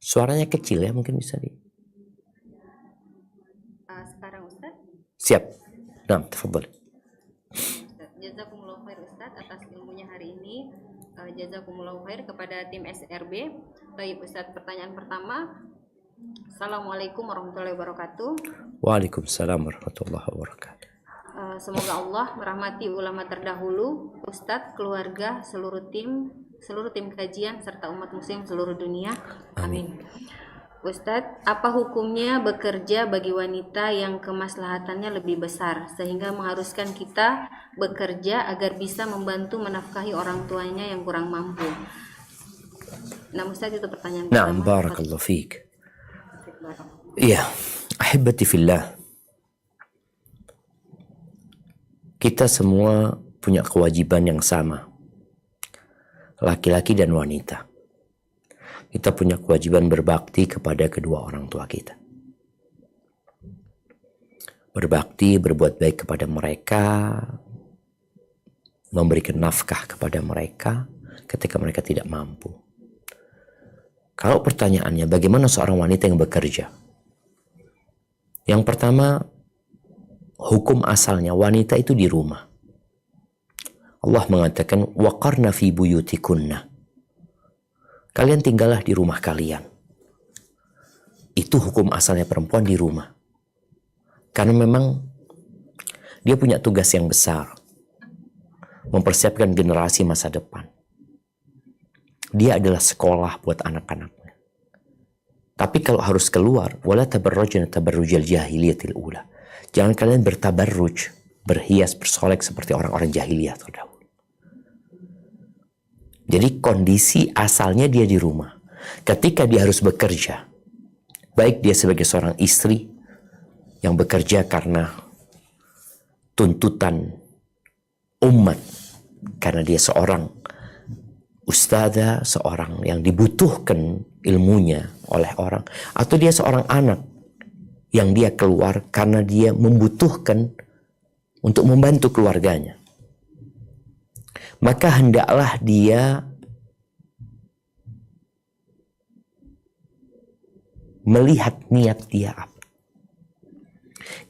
Speaker 1: Suaranya kecil ya, mungkin bisa di.
Speaker 2: Sekarang Ustaz.
Speaker 1: Siap. Nah, tafadhol.
Speaker 2: Jazakumullah khair Ustaz atas ilmunya hari ini. Jazakumullah khair kepada tim SRB. Baik Ustaz, pertanyaan pertama. Assalamualaikum warahmatullahi wabarakatuh.
Speaker 1: Waalaikumsalam warahmatullahi wabarakatuh.
Speaker 2: Semoga Allah merahmati ulama terdahulu, Ustadz, keluarga, seluruh tim,
Speaker 3: seluruh tim kajian serta umat muslim seluruh dunia. Amin. Ustadz, apa hukumnya bekerja bagi wanita yang kemaslahatannya lebih besar sehingga mengharuskan kita bekerja agar bisa membantu menafkahi orang tuanya yang kurang mampu? Nah, Ustadz, itu pertanyaan
Speaker 1: Naam,
Speaker 3: pertama.
Speaker 1: barakallahu fiik. Iya, ahibati fillah. Kita semua punya kewajiban yang sama. Laki-laki dan wanita. Kita punya kewajiban berbakti kepada kedua orang tua kita. Berbakti, berbuat baik kepada mereka, memberikan nafkah kepada mereka ketika mereka tidak mampu. Kalau pertanyaannya, bagaimana seorang wanita yang bekerja? Yang pertama, hukum asalnya wanita itu di rumah. Allah mengatakan, waqarna fi buyutikunna. Kalian tinggallah di rumah kalian. Itu hukum asalnya perempuan di rumah. Karena memang dia punya tugas yang besar. Mempersiapkan generasi masa depan. Dia adalah sekolah buat anak-anaknya. Tapi kalau harus keluar, wala tabarrujna tabarrujal jahiliyatil ula. Jangan kalian bertabarruj, berhias, bersolek seperti orang-orang jahiliyah terdahulu. Jadi kondisi asalnya dia di rumah. Ketika dia harus bekerja, baik dia sebagai seorang istri yang bekerja karena tuntutan umat, karena dia seorang ustadzah, seorang yang dibutuhkan ilmunya oleh orang, atau dia seorang anak yang dia keluar karena dia membutuhkan untuk membantu keluarganya. Maka hendaklah dia melihat niat dia apa.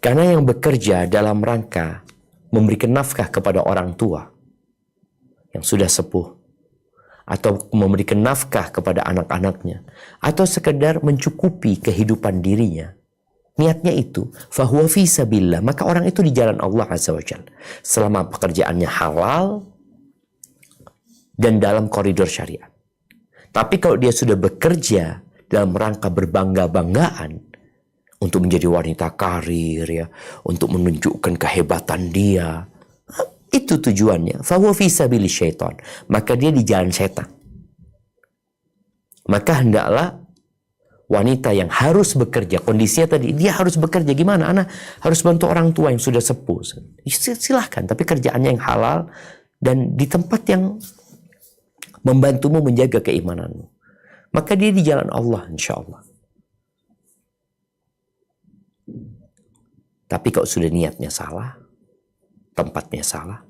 Speaker 1: Karena yang bekerja dalam rangka memberikan nafkah kepada orang tua yang sudah sepuh, atau memberikan nafkah kepada anak-anaknya, atau sekedar mencukupi kehidupan dirinya, niatnya itu fahuwa fi sabilillah, maka orang itu di jalan Allah Azza wa Jalla selama pekerjaannya halal dan dalam koridor syariat. Tapi kalau dia sudah bekerja dalam rangka berbangga-banggaan untuk menjadi wanita karir, ya, untuk menunjukkan kehebatan dia, itu tujuannya. Fahuwa fi sabili syaitan, maka dia di jalan setan. Maka hendaklah wanita yang harus bekerja, kondisinya tadi dia harus bekerja, gimana? Anak harus bantu orang tua yang sudah sepuh. Silahkan, tapi kerjaannya yang halal dan di tempat yang membantumu menjaga keimananmu. Maka dia di jalan Allah, insya Allah. Tapi kalau sudah niatnya salah, tempatnya salah,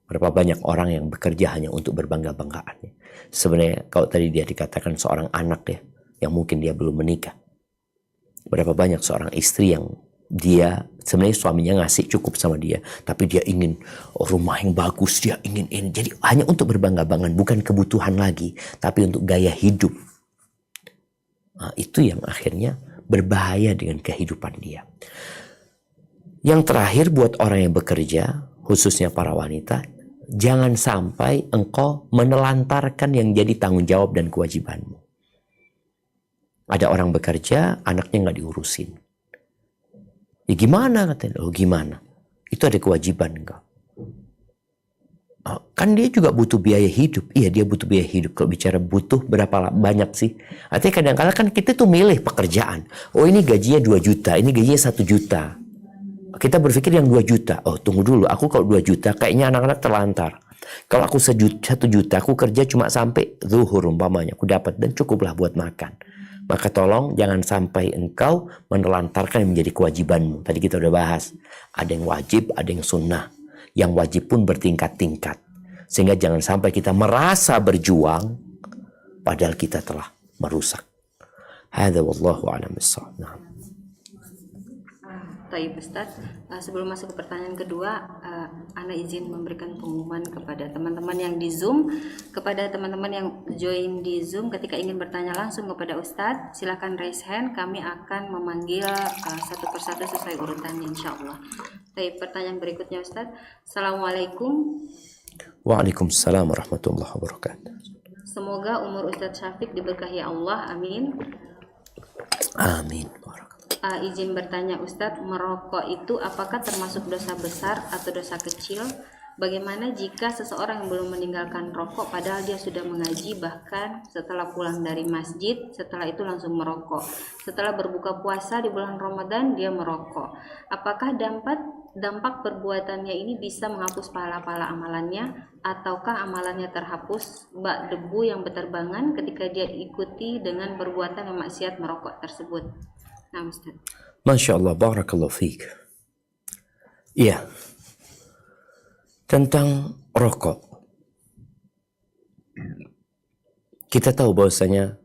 Speaker 1: berapa banyak orang yang bekerja hanya untuk berbangga-banggaan. Sebenarnya kalau tadi dia dikatakan seorang anak ya, yang mungkin dia belum menikah. Berapa banyak seorang istri yang dia sebenarnya suaminya ngasih cukup sama dia, tapi dia ingin rumah yang bagus, dia ingin ini. Jadi hanya untuk berbangga-banggaan, bukan kebutuhan lagi, tapi untuk gaya hidup. Nah, itu yang akhirnya berbahaya dengan kehidupan dia. Yang terakhir buat orang yang bekerja, khususnya para wanita, jangan sampai engkau menelantarkan yang jadi tanggung jawab dan kewajibanmu. Ada orang bekerja, anaknya nggak diurusin. Ya gimana katanya? Oh gimana? Itu ada kewajiban enggak? Oh, kan dia juga butuh biaya hidup. Iya dia butuh biaya hidup. Kalau bicara butuh berapa banyak sih? Artinya kadang-kadang kan kita tuh milih pekerjaan. Oh ini gajinya 2 juta, ini gajinya 1 juta. Kita berpikir yang 2 juta. Oh tunggu dulu, aku kalau 2 juta kayaknya anak-anak terlantar. Kalau aku 1 juta, aku kerja cuma sampai zuhur umpamanya. Aku dapat dan cukuplah buat makan. Maka tolong jangan sampai engkau menelantarkan yang menjadi kewajibanmu. Tadi kita udah bahas. Ada yang wajib, ada yang sunnah. Yang wajib pun bertingkat-tingkat. Sehingga jangan sampai kita merasa berjuang, padahal kita telah merusak. Hadza wallahu a'lam bissawab.
Speaker 3: Taib Ustaz, sebelum masuk ke pertanyaan kedua, Ana izin memberikan pengumuman kepada teman-teman yang di Zoom, kepada teman-teman yang join di Zoom ketika ingin bertanya langsung kepada Ustaz, silakan raise hand, kami akan memanggil satu persatu sesuai urutannya insya Allah. Taib, pertanyaan berikutnya Ustaz. Assalamualaikum,
Speaker 1: Waalaikumsalam warahmatullahi wabarakatuh.
Speaker 3: Semoga umur Ustadz Syafiq diberkahi Allah, amin.
Speaker 1: Amin.
Speaker 3: Izin bertanya Ustadz, merokok itu apakah termasuk dosa besar atau dosa kecil? Bagaimana jika seseorang yang belum meninggalkan rokok padahal dia sudah mengaji, bahkan setelah pulang dari masjid, setelah itu langsung merokok. Setelah berbuka puasa di bulan Ramadan dia merokok. Apakah dampak perbuatannya ini bisa menghapus pahala-pahala amalannya, ataukah amalannya terhapus bak debu yang berterbangan ketika dia ikuti dengan perbuatan yang maksiat merokok tersebut? Nah, Ustaz.
Speaker 1: Masya Allah, barakallahu fiik. Iya. Tentang rokok, kita tahu bahwasanya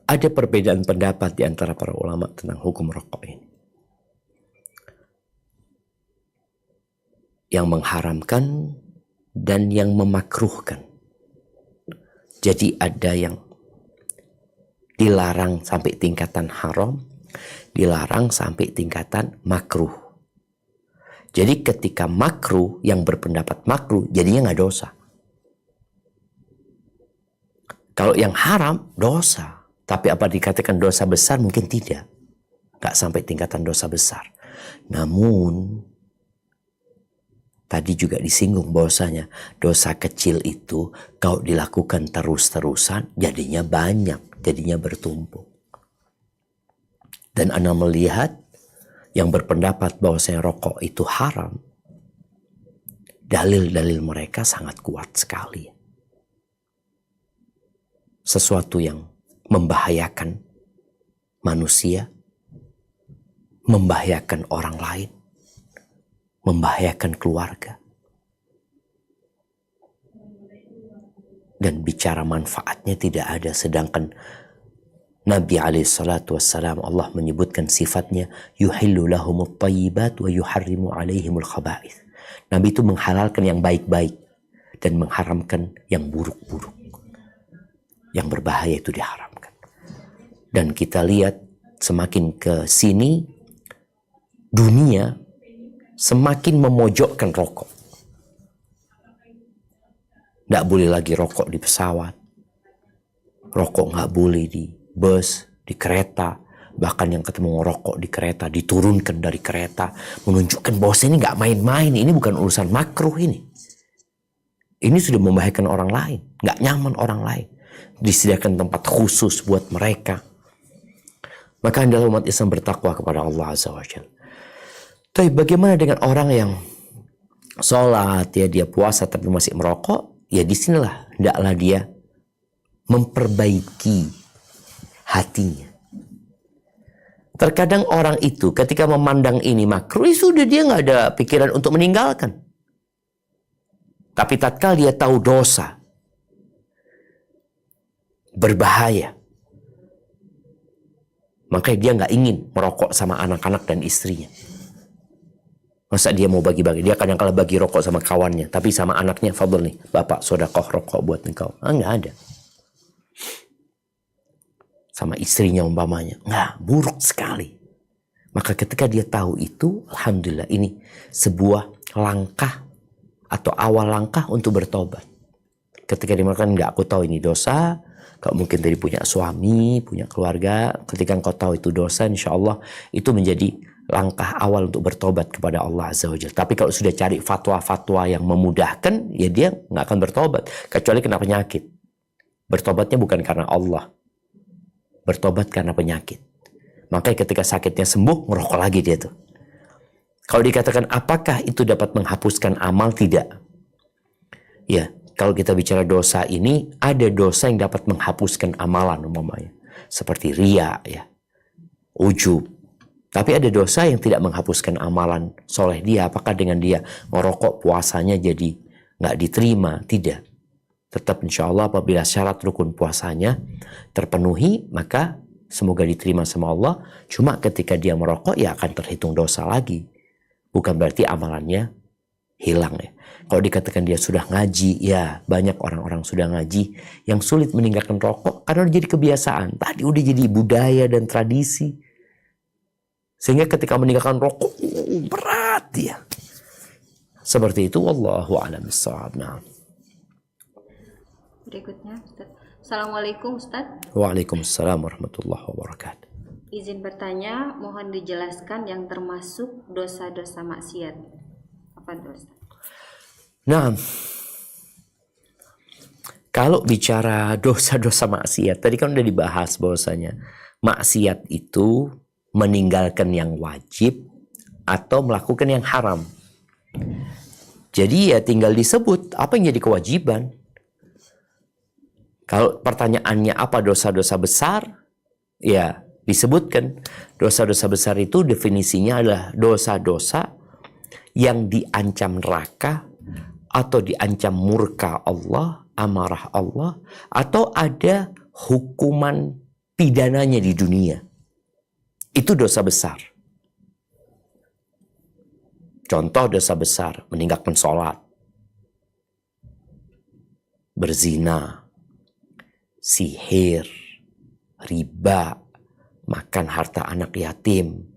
Speaker 1: ada perbedaan pendapat di antara para ulama tentang hukum rokok ini. Yang mengharamkan dan yang memakruhkan. Jadi ada yang dilarang sampai tingkatan haram, dilarang sampai tingkatan makruh. Jadi ketika makruh, yang berpendapat makruh, jadinya nggak dosa. Kalau yang haram, dosa. Tapi apa dikatakan dosa besar? Mungkin tidak. Nggak sampai tingkatan dosa besar. Namun, tadi juga disinggung bahwasanya dosa kecil itu kalau dilakukan terus-terusan, jadinya banyak, jadinya bertumpuk. Dan Ana melihat yang berpendapat bahwasanya rokok itu haram, dalil-dalil mereka sangat kuat sekali. Sesuatu yang membahayakan manusia, membahayakan orang lain, membahayakan keluarga. Dan bicara manfaatnya tidak ada, sedangkan Nabi SAW Allah menyebutkan sifatnya yuhillu lahumut thayyibat wa yuharrimu alaihimul khaba'ith. Nabi itu menghalalkan yang baik-baik dan mengharamkan yang buruk-buruk. Yang berbahaya itu diharamkan. Dan kita lihat semakin ke sini dunia semakin memojokkan rokok. Nggak boleh lagi rokok di pesawat. Rokok nggak boleh di bus, di kereta, bahkan yang ketemu ngerokok di kereta diturunkan dari kereta, menunjukkan bahwa ini nggak main-main, ini bukan urusan makruh ini. Ini sudah membahayakan orang lain, nggak nyaman orang lain. Disediakan tempat khusus buat mereka. Maka hendaklah umat Islam bertakwa kepada Allah Azza wa Jalla. Tapi bagaimana dengan orang yang sholat, ya dia puasa tapi masih merokok? Ya disinilah hendaklah dia memperbaiki hatinya. Terkadang orang itu ketika memandang ini makruh, sudah dia nggak ada pikiran untuk meninggalkan. Tapi tatkala dia tahu dosa, berbahaya, maka dia nggak ingin merokok sama anak-anak dan istrinya. Masa dia mau bagi-bagi? Dia kadang-kala bagi rokok sama kawannya, tapi sama anaknya, fadl nih, bapak sedekah rokok buat engkau. Nggak ada. Sama istrinya umpamanya, nggak, buruk sekali. Maka ketika dia tahu itu, alhamdulillah ini sebuah langkah atau awal langkah untuk bertobat. Ketika dia mengatakan, nggak, aku tahu ini dosa, kau mungkin tadi punya suami, punya keluarga, ketika engkau tahu itu dosa, insya Allah itu menjadi langkah awal untuk bertobat kepada Allah Azza wa Jalla. Tapi kalau sudah cari fatwa-fatwa yang memudahkan, ya dia nggak akan bertobat, kecuali kena penyakit. Bertobatnya bukan karena Allah, bertobat karena penyakit. Makanya ketika sakitnya sembuh, ngerokok lagi dia tuh. Kalau dikatakan apakah itu dapat menghapuskan amal? Tidak. Ya, kalau kita bicara dosa ini, ada dosa yang dapat menghapuskan amalan umpamanya. Seperti riya, ya, ujub. Tapi ada dosa yang tidak menghapuskan amalan soleh dia. Apakah dengan dia ngerokok puasanya jadi nggak diterima? Tidak. Tetap insya Allah apabila syarat rukun puasanya terpenuhi, maka semoga diterima sama Allah. Cuma ketika dia merokok, ya akan terhitung dosa lagi. Bukan berarti amalannya hilang ya. Kalau dikatakan dia sudah ngaji, ya banyak orang-orang sudah ngaji yang sulit meninggalkan rokok karena udah jadi kebiasaan. Tadi udah jadi budaya dan tradisi. Sehingga ketika meninggalkan rokok, berat dia. Seperti itu, wallahu a'lam bishawab. Nah.
Speaker 3: Berikutnya, Ustaz. Assalamualaikum, Ustaz.
Speaker 1: Waalaikumsalam warahmatullahi wabarakatuh.
Speaker 3: Izin bertanya, mohon dijelaskan yang termasuk dosa-dosa maksiat. Apa itu, Ustaz?
Speaker 1: Nah, kalau bicara dosa-dosa maksiat, tadi kan udah dibahas bahwasanya maksiat itu meninggalkan yang wajib atau melakukan yang haram. Jadi ya tinggal disebut apa yang jadi kewajiban. Kalau pertanyaannya apa dosa-dosa besar, ya disebutkan dosa-dosa besar itu definisinya adalah dosa-dosa yang diancam neraka atau diancam murka Allah, amarah Allah, atau ada hukuman pidananya di dunia. Itu dosa besar. Contoh dosa besar, meninggalkan sholat, berzina, sihir, riba, makan harta anak yatim,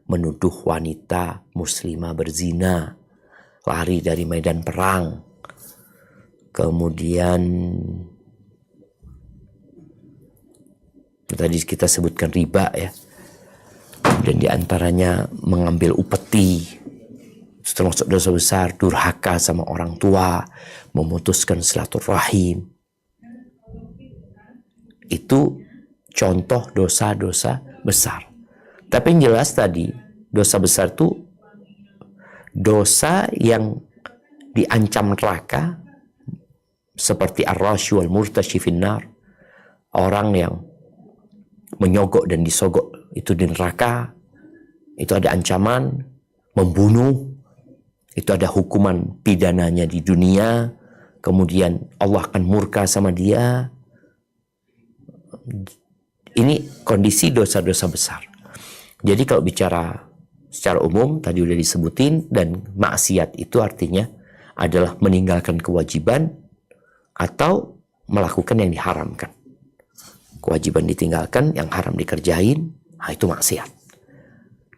Speaker 1: menuduh wanita muslimah berzina, lari dari medan perang, kemudian tadi kita sebutkan riba ya, dan diantaranya mengambil upeti, termasuk dosa besar, durhaka sama orang tua, memutuskan silaturahim. Itu contoh dosa-dosa besar. Tapi yang jelas tadi, dosa besar itu dosa yang diancam neraka, seperti ar-rashi wal murtashi finnar, orang yang menyogok dan disogok itu di neraka, itu ada ancaman, membunuh, itu ada hukuman pidananya di dunia, kemudian Allah akan murka sama dia. Ini kondisi dosa-dosa besar. Jadi kalau bicara secara umum, tadi udah disebutin, dan maksiat itu artinya adalah meninggalkan kewajiban atau melakukan yang diharamkan. Kewajiban ditinggalkan, yang haram dikerjain, nah itu maksiat.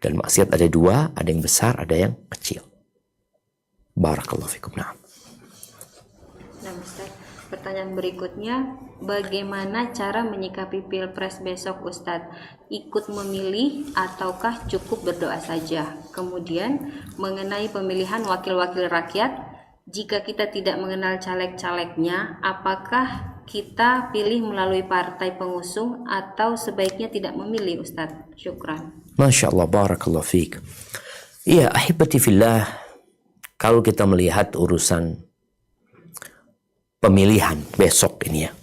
Speaker 1: Dan maksiat ada dua, ada yang besar, ada yang kecil. Barakallahu fikum. Nah,
Speaker 3: Ustaz. Pertanyaan berikutnya, bagaimana cara menyikapi Pilpres besok, Ustadz? Ikut memilih ataukah cukup berdoa saja? Kemudian, mengenai pemilihan wakil-wakil rakyat, jika kita tidak mengenal caleg-calegnya, apakah kita pilih melalui partai pengusung atau sebaiknya tidak memilih, Ustadz? Syukran.
Speaker 1: Masya Allah, barakallahu fiik. Iya, ahibati fillah, kalau kita melihat urusan pemilihan besok ini ya,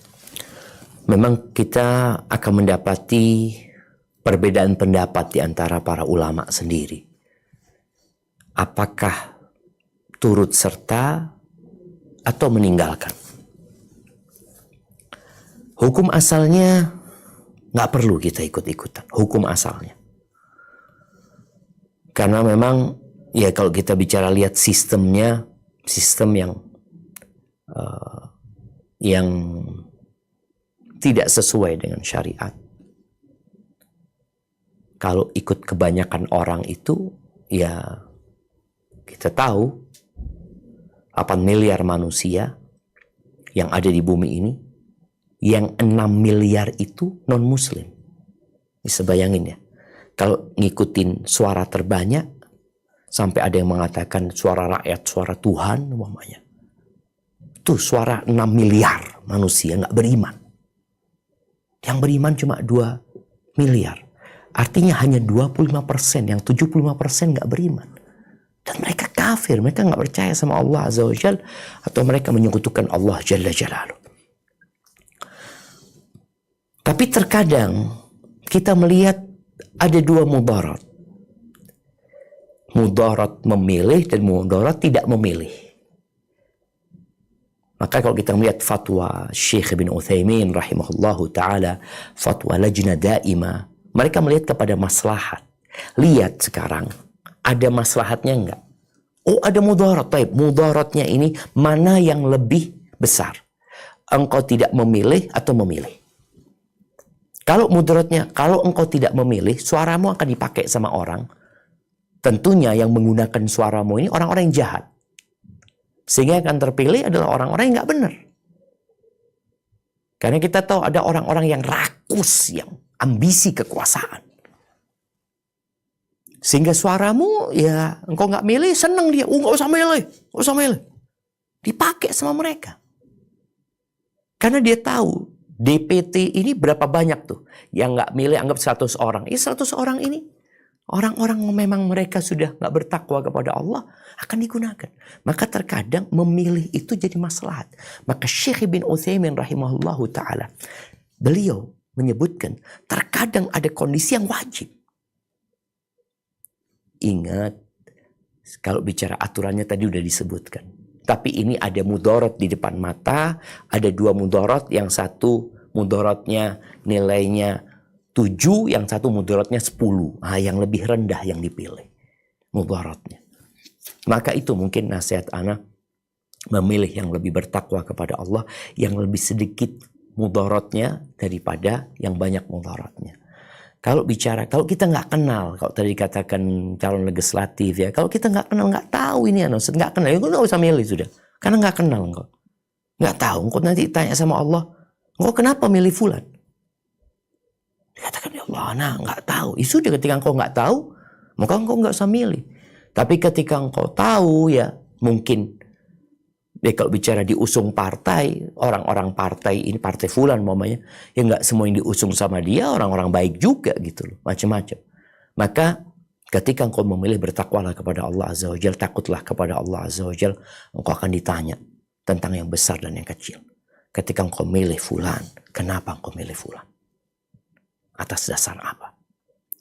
Speaker 1: memang kita akan mendapati perbedaan pendapat di antara para ulama sendiri. Apakah turut serta atau meninggalkan? Hukum asalnya nggak perlu kita ikut-ikutan. Hukum asalnya. Karena memang ya kalau kita bicara lihat sistemnya, sistem yang tidak sesuai dengan syariat. Kalau ikut kebanyakan orang itu, ya kita tahu 8 miliar manusia yang ada di bumi ini, yang 6 miliar itu non-muslim. Bisa bayangin ya, kalau ngikutin suara terbanyak, sampai ada yang mengatakan suara rakyat, suara Tuhan, umpamanya. Itu suara 6 miliar manusia nggak beriman. Yang beriman cuma 2 miliar. Artinya hanya 25%, yang 75% nggak beriman. Dan mereka kafir, mereka nggak percaya sama Allah Azza wa Jalla, atau mereka menyekutukan Allah Jalla Jalaluh. Tapi terkadang kita melihat ada dua mudarat. Mudarat memilih dan mudarat tidak memilih. Maka kalau kita melihat fatwa Syekh Ibn Utsaimin rahimahullahu ta'ala, fatwa lajnah daimah, mereka melihat kepada maslahat. Lihat sekarang, ada maslahatnya enggak? Oh, ada mudarat. Baik, mudaratnya ini mana yang lebih besar? Engkau tidak memilih atau memilih? Kalau mudaratnya, kalau engkau tidak memilih, suaramu akan dipakai sama orang. Tentunya yang menggunakan suaramu ini orang-orang yang jahat. Sehingga yang akan terpilih adalah orang-orang yang nggak benar. Karena kita tahu ada orang-orang yang rakus, yang ambisi kekuasaan. Sehingga suaramu, ya engkau nggak milih, senang dia. Nggak usah milih, nggak usah milih. Dipakai sama mereka. Karena dia tahu, DPT ini berapa banyak tuh. Yang nggak milih anggap 100 orang. 100 orang ini, orang-orang memang mereka sudah nggak bertakwa kepada Allah, akan digunakan. Maka terkadang memilih itu jadi maslahat. Maka Syekh Ibn Utsaimin rahimahullahu ta'ala, beliau menyebutkan, terkadang ada kondisi yang wajib. Ingat, kalau bicara aturannya tadi udah disebutkan. Tapi ini ada mudorot di depan mata, ada 2 mudorot, yang satu mudorotnya nilainya 7, yang satu mudorotnya 10. Yang lebih rendah yang dipilih mudorotnya. Maka itu mungkin nasihat ana memilih yang lebih bertakwa kepada Allah, yang lebih sedikit mudorotnya daripada yang banyak mudorotnya. Kalau kita nggak kenal, kalau tadi dikatakan calon legislatif ya, kalau kita nggak kenal, nggak tahu ini nggak kenal, ya nggak usah milih sudah, karena nggak kenal engkau, nggak tahu, engkau nanti tanya sama Allah, engkau kenapa milih fulan? Dikatakan ya Allah, nah nggak tahu. Itu sudah, ketika engkau nggak tahu, maka engkau nggak usah milih. Tapi ketika engkau tahu ya, mungkin kalau bicara diusung partai, orang-orang partai ini, partai fulan umpamanya, ya nggak semua yang diusung sama dia orang-orang baik juga gitu loh, macam-macam. Maka ketika engkau memilih bertakwalah kepada Allah Azza wa Jalla, takutlah kepada Allah Azza wa Jalla, engkau akan ditanya tentang yang besar dan yang kecil. Ketika engkau milih fulan, kenapa engkau milih fulan? Atas dasar apa?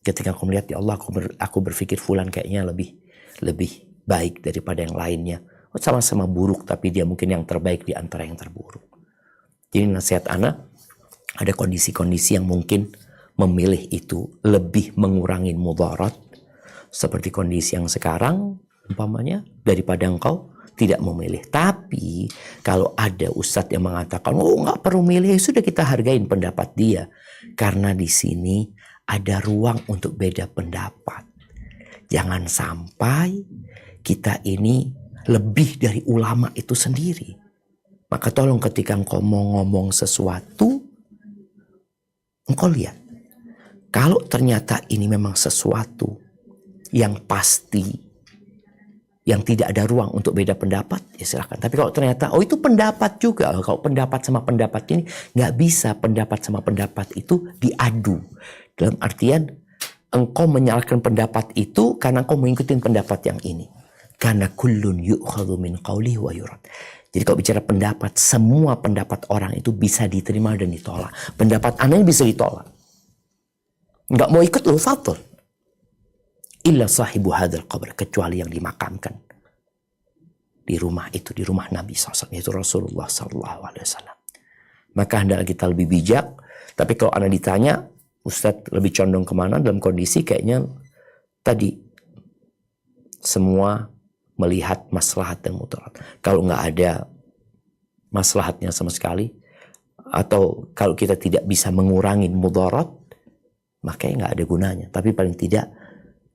Speaker 1: Ketika engkau melihat ya Allah, aku berpikir fulan kayaknya lebih baik daripada yang lainnya. Sama-sama buruk, tapi dia mungkin yang terbaik di antara yang terburuk. Jadi nasihat ana, ada kondisi-kondisi yang mungkin memilih itu lebih mengurangi mudarat, seperti kondisi yang sekarang umpamanya, daripada engkau tidak memilih. Tapi kalau ada ustadz yang mengatakan, nggak perlu milih, sudah kita hargain pendapat dia, karena di sini ada ruang untuk beda pendapat. Jangan sampai kita ini lebih dari ulama itu sendiri. Maka tolong ketika engkau mau ngomong sesuatu, engkau lihat. Kalau ternyata ini memang sesuatu yang pasti, yang tidak ada ruang untuk beda pendapat, ya silahkan. Tapi kalau ternyata, itu pendapat juga. Kalau pendapat sama pendapat ini, nggak bisa pendapat sama pendapat itu diadu. Dalam artian, engkau menyalahkan pendapat itu karena engkau mengikuti pendapat yang ini. Karena kullun yu'khadhu min qawlihi wa yurad. Jadi kalau bicara pendapat, semua pendapat orang itu bisa diterima dan ditolak. Pendapat aneh bisa ditolak. Enggak mau ikut lu fatul. Illa sahibu hadzal qabr, kecuali yang dimakamkan di rumah itu, di rumah Nabi SAW, yaitu Rasulullah SAW. Maka hendaklah kita lebih bijak. Tapi kalau anda ditanya, Ustadz lebih condong kemana dalam kondisi kayaknya tadi semua melihat maslahat dan mudarat. Kalau nggak ada maslahatnya sama sekali, atau kalau kita tidak bisa mengurangi mudarat, maka nggak ada gunanya. Tapi paling tidak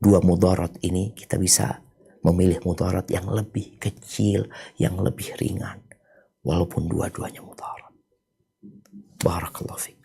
Speaker 1: 2 mudarat ini kita bisa memilih mudarat yang lebih kecil, yang lebih ringan, walaupun dua-duanya mudarat. Barakallahu fiik.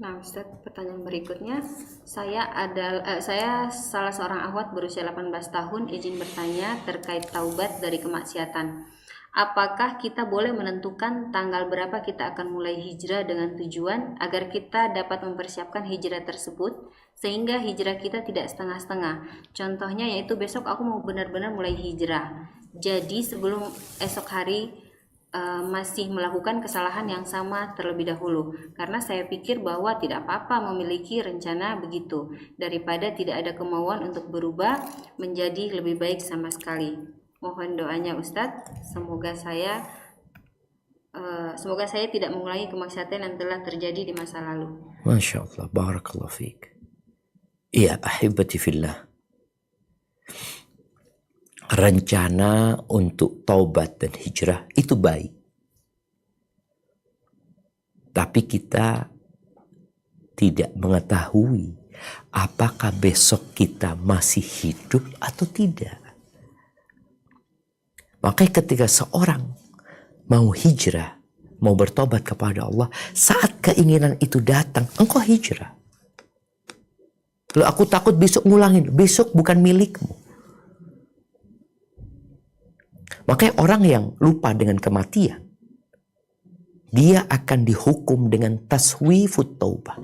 Speaker 3: Nah, Ustaz, pertanyaan berikutnya, saya salah seorang akhwat berusia 18 tahun izin bertanya terkait taubat dari kemaksiatan. Apakah kita boleh menentukan tanggal berapa kita akan mulai hijrah dengan tujuan agar kita dapat mempersiapkan hijrah tersebut sehingga hijrah kita tidak setengah-setengah? Contohnya yaitu besok aku mau benar-benar mulai hijrah. Jadi sebelum esok hari masih melakukan kesalahan yang sama terlebih dahulu, karena saya pikir bahwa tidak apa-apa memiliki rencana begitu daripada tidak ada kemauan untuk berubah menjadi lebih baik sama sekali. Mohon doanya Ustadz, semoga saya tidak mengulangi kemaksiatan yang telah terjadi di masa lalu.
Speaker 1: Masya Allah, barakallahu fiik. Iya, ahibati fillah. Rencana untuk taubat dan hijrah itu baik. Tapi kita tidak mengetahui apakah besok kita masih hidup atau tidak. Makanya ketika seorang mau hijrah, mau bertobat kepada Allah, saat keinginan itu datang, engkau hijrah. Lalu aku takut besok ngulangin, besok bukan milikmu. Makanya orang yang lupa dengan kematian, dia akan dihukum dengan taswifut taubah.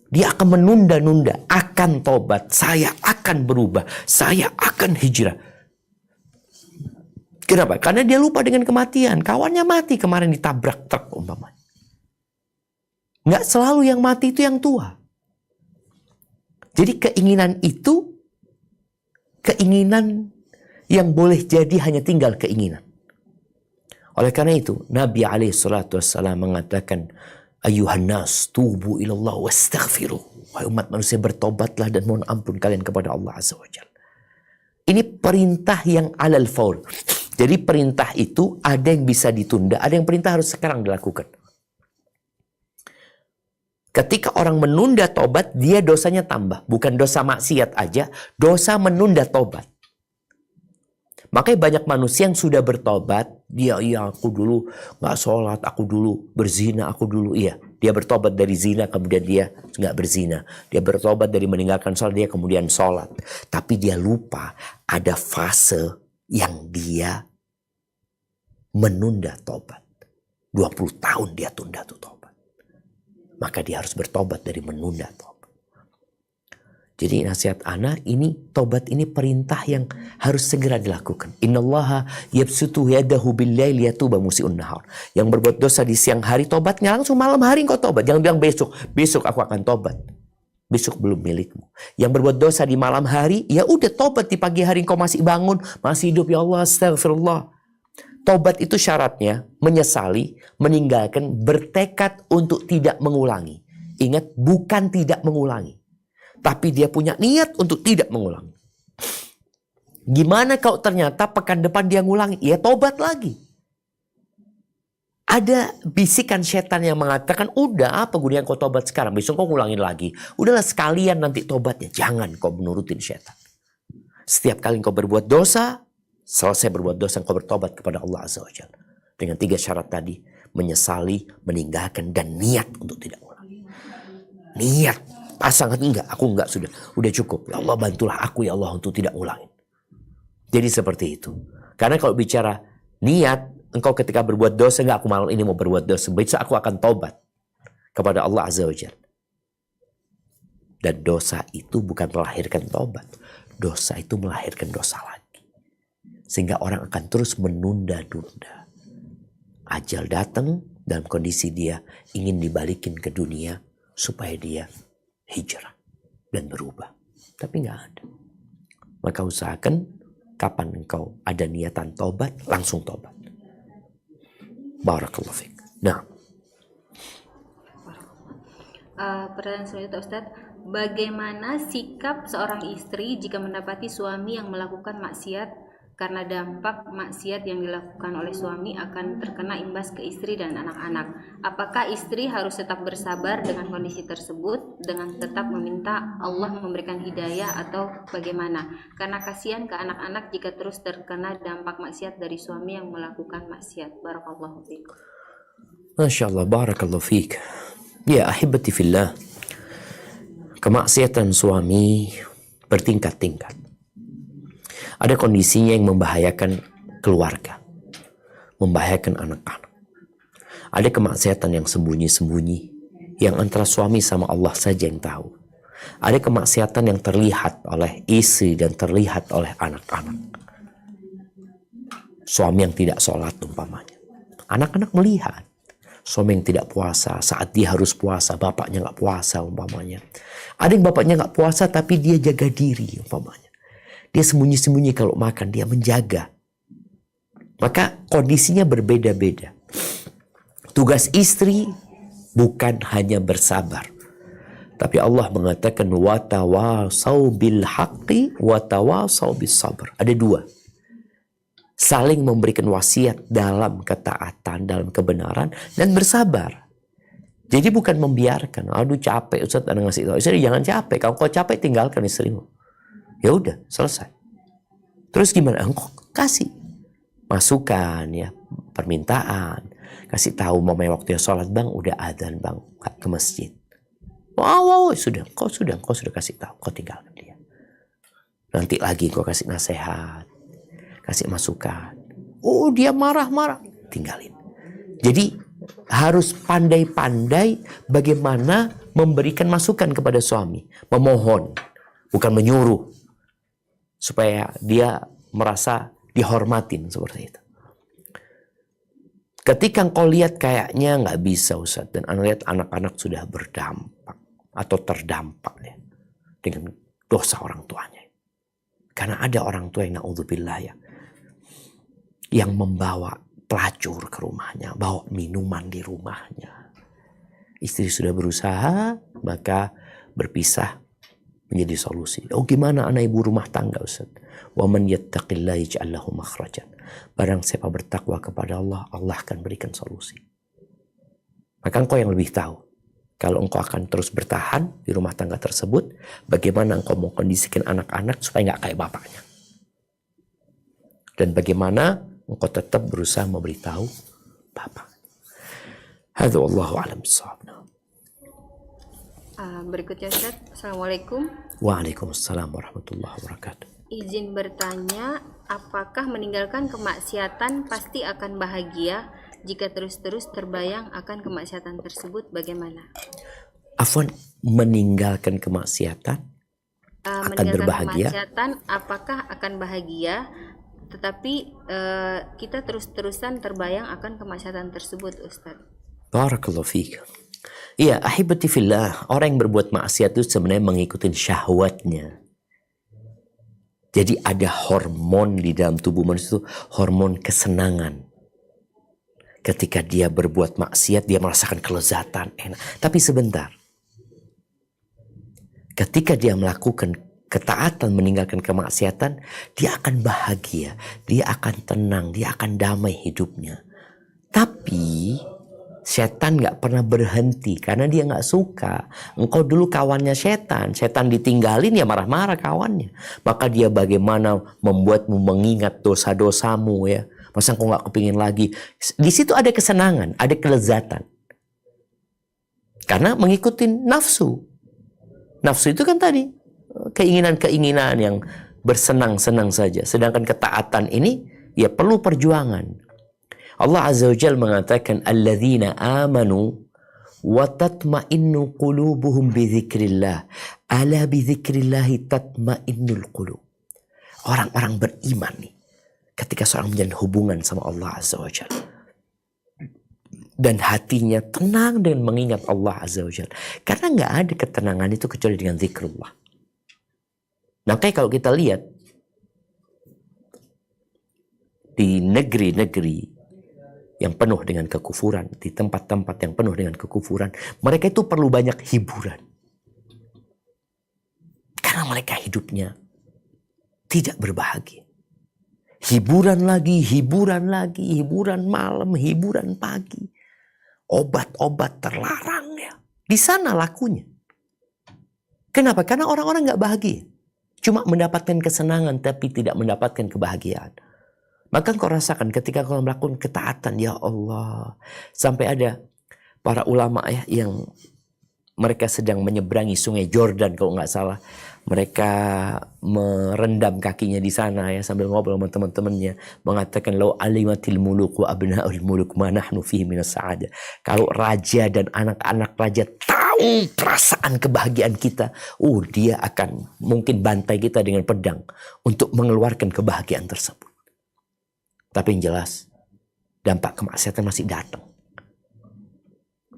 Speaker 1: Dia akan menunda-nunda, akan tobat, saya akan berubah, saya akan hijrah. Kenapa? Karena dia lupa dengan kematian. Kawannya mati kemarin ditabrak truk umpamanya. Nggak selalu yang mati itu yang tua. Jadi keinginan itu, keinginan yang boleh jadi hanya tinggal keinginan. Oleh karena itu, Nabi SAW mengatakan, Ayuhan nas, tubu ilallah wastaghfiru. Wahai umat manusia, bertobatlah dan mohon ampun kalian kepada Allah Azza wa Jalla. Ini perintah yang alal faur. Jadi perintah itu ada yang bisa ditunda, ada yang perintah harus sekarang dilakukan. Ketika orang menunda tobat, dia dosanya tambah. Bukan dosa maksiat aja, dosa menunda tobat. Makanya banyak manusia yang sudah bertobat, dia aku dulu nggak sholat, aku dulu berzina, aku dulu dia bertobat dari zina, kemudian dia nggak berzina, dia bertobat dari meninggalkan sholat, dia kemudian sholat, tapi dia lupa ada fase yang dia menunda tobat. 20 tahun dia tunda tuh tobat, maka dia harus bertobat dari menunda tobat. Jadi nasihat ana ini, tobat ini perintah yang harus segera dilakukan. Innallaha yabsutu yadahu bil-laili yatuba musii'un nahar. Yang berbuat dosa di siang hari tobatnya langsung malam hari engkau tobat. Jangan bilang besok aku akan tobat. Besok belum milikmu. Yang berbuat dosa di malam hari, ya udah tobat di pagi hari engkau masih bangun, masih hidup, ya Allah astagfirullah. Tobat itu syaratnya menyesali, meninggalkan, bertekad untuk tidak mengulangi. Ingat, bukan tidak mengulangi. Tapi dia punya niat untuk tidak mengulangi. Gimana kalau ternyata pekan depan dia ngulangi? Ya tobat lagi. Ada bisikan setan yang mengatakan, udah apa gunanya kau tobat sekarang? Besok kau ngulangin lagi. Udahlah sekalian nanti tobatnya. Jangan kau menurutin setan. Setiap kali kau berbuat dosa, selesai berbuat dosa, kau bertobat kepada Allah Azza wa Jalla. Dengan 3 syarat tadi. Menyesali, meninggalkan, dan niat untuk tidak mengulangi. Niat. Pasangan enggak, aku enggak, udah cukup. Ya Allah bantulah aku ya Allah untuk tidak ngulangin. Jadi seperti itu. Karena kalau bicara niat, engkau ketika berbuat dosa, enggak aku malam ini mau berbuat dosa, besok aku akan tobat kepada Allah Azza wa Jalla. Dan dosa itu bukan melahirkan tobat. Dosa itu melahirkan dosa lagi. Sehingga orang akan terus menunda-nunda. Ajal datang dalam kondisi dia ingin dibalikin ke dunia supaya dia hijrah dan berubah, tapi nggak ada. Maka usahakan kapan engkau ada niatan tobat, langsung tobat. Barakallahu fiik. Nah,
Speaker 3: pertanyaan selanjutnya Ustadz, bagaimana sikap seorang istri jika mendapati suami yang melakukan maksiat, karena dampak maksiat yang dilakukan oleh suami akan terkena imbas ke istri dan anak-anak. Apakah istri harus tetap bersabar dengan kondisi tersebut dengan tetap meminta Allah memberikan hidayah atau bagaimana? Karena kasihan ke anak-anak jika terus terkena dampak maksiat dari suami yang melakukan maksiat. Barakallahu fiik.
Speaker 1: Masya Allah, barakallahu fiik. Ya ahibati fillah, kemaksiatan suami bertingkat-tingkat. Ada kondisinya yang membahayakan keluarga, membahayakan anak-anak. Ada kemaksiatan yang sembunyi-sembunyi, yang antara suami sama Allah saja yang tahu. Ada kemaksiatan yang terlihat oleh istri dan terlihat oleh anak-anak. Suami yang tidak sholat umpamanya. Anak-anak melihat. Suami yang tidak puasa, saat dia harus puasa, bapaknya nggak puasa umpamanya. Ada yang bapaknya nggak puasa tapi dia jaga diri umpamanya. Dia sembunyi-sembunyi kalau makan, dia menjaga. Maka kondisinya berbeda-beda. Tugas istri bukan hanya bersabar. Tapi Allah mengatakan, وَتَوَاصَوْا بِالْحَقِّ وَتَوَاصَوْا بِالصَّبْرِ. Ada 2. Saling memberikan wasiat dalam ketaatan, dalam kebenaran, dan bersabar. Jadi bukan membiarkan. Aduh capek Ustaz, Anda ngasih tahu istri, jangan capek. Kalau kau capek tinggalkan istrimu. Ya udah, selesai. Terus gimana? Engkau kasih masukan ya, permintaan, kasih tahu mamanya waktunya sholat bang, udah adzan bang, ke masjid. Wow, sudah, kau sudah kasih tahu, kau tinggalkan dia. Nanti lagi kau kasih nasihat, kasih masukan. Oh dia marah-marah, tinggalin. Jadi harus pandai-pandai bagaimana memberikan masukan kepada suami, memohon, bukan menyuruh, supaya dia merasa dihormatin seperti itu. Ketika engkau lihat kayaknya nggak bisa Ustaz, dan anda lihat anak-anak sudah berdampak atau terdampak ya, dengan dosa orang tuanya. Karena ada orang tua yang na'udzubillah ya, yang membawa pelacur ke rumahnya, bawa minuman di rumahnya. Istri sudah berusaha, maka berpisah menjadi solusi. Oh gimana anak ibu rumah tangga Ustaz? Wa man yattaqillaha yaj'al lahu makhrajan. Barang siapa bertakwa kepada Allah, Allah akan berikan solusi. Maka engkau yang lebih tahu. Kalau engkau akan terus bertahan di rumah tangga tersebut, bagaimana engkau mau kondisikan anak-anak supaya nggak kayak bapaknya. Dan bagaimana engkau tetap berusaha memberitahu bapak. Hadza wallahu a'lam bissawab.
Speaker 3: Berikutnya Ustaz, Assalamualaikum.
Speaker 1: Waalaikumsalam warahmatullahi wabarakatuh.
Speaker 3: Izin bertanya, apakah meninggalkan kemaksiatan pasti akan bahagia? Jika terus-terus terbayang akan kemaksiatan tersebut, bagaimana?
Speaker 1: Afwan, meninggalkan kemaksiatan akan berbahagia?
Speaker 3: Kemaksiatan apakah akan bahagia? Tetapi kita terus-terusan terbayang akan kemaksiatan tersebut, Ustaz.
Speaker 1: Barakallahu fiik. Iya, ahibati fillah, orang yang berbuat maksiat itu sebenarnya mengikuti syahwatnya. Jadi ada hormon di dalam tubuh manusia itu, hormon kesenangan. Ketika dia berbuat maksiat, dia merasakan kelezatan, enak. Tapi sebentar. Ketika dia melakukan ketaatan, meninggalkan kemaksiatan, dia akan bahagia, dia akan tenang, dia akan damai hidupnya. Tapi setan gak pernah berhenti karena dia gak suka. Engkau dulu kawannya setan ditinggalin ya marah-marah kawannya. Maka dia bagaimana membuatmu mengingat dosa-dosamu ya. Masa engkau gak kepingin lagi. Di situ ada kesenangan, ada kelezatan. Karena mengikuti nafsu. Nafsu itu kan tadi keinginan-keinginan yang bersenang-senang saja. Sedangkan ketaatan ini ya perlu perjuangan. Allah Azza wa Jalla mengatakan alladzina amanu wa tatma'innu qulubuhum bi dzikrillah. Ala bi dzikrillah tatma'innul qulub. Orang-orang beriman nih ketika seorang menjalin hubungan sama Allah Azza wa Jalla dan hatinya tenang dengan mengingat Allah Azza wa Jalla. Karena nggak ada ketenangan itu kecuali dengan zikrullah. Nah, kayak kalau kita lihat di negeri-negeri yang penuh dengan kekufuran, di tempat-tempat yang penuh dengan kekufuran, mereka itu perlu banyak hiburan. Karena mereka hidupnya tidak berbahagia. Hiburan lagi, hiburan malam, hiburan pagi. Obat-obat terlarang ya. Di sana lakunya. Kenapa? Karena orang-orang nggak bahagia. Cuma mendapatkan kesenangan tapi tidak mendapatkan kebahagiaan. Maka kau rasakan ketika kau melakukan ketaatan, ya Allah. Sampai ada para ulama ya yang mereka sedang menyeberangi sungai Jordan kalau nggak salah. Mereka merendam kakinya di sana ya sambil ngobrol sama teman-temannya. Mengatakan, lau alimatil muluk wa abna'ul muluk ma nahnu fihi minas sa'adah. Kalau raja dan anak-anak raja tahu perasaan kebahagiaan kita, dia akan mungkin bantai kita dengan pedang untuk mengeluarkan kebahagiaan tersebut. Tapi yang jelas, dampak kemaksiatan masih datang.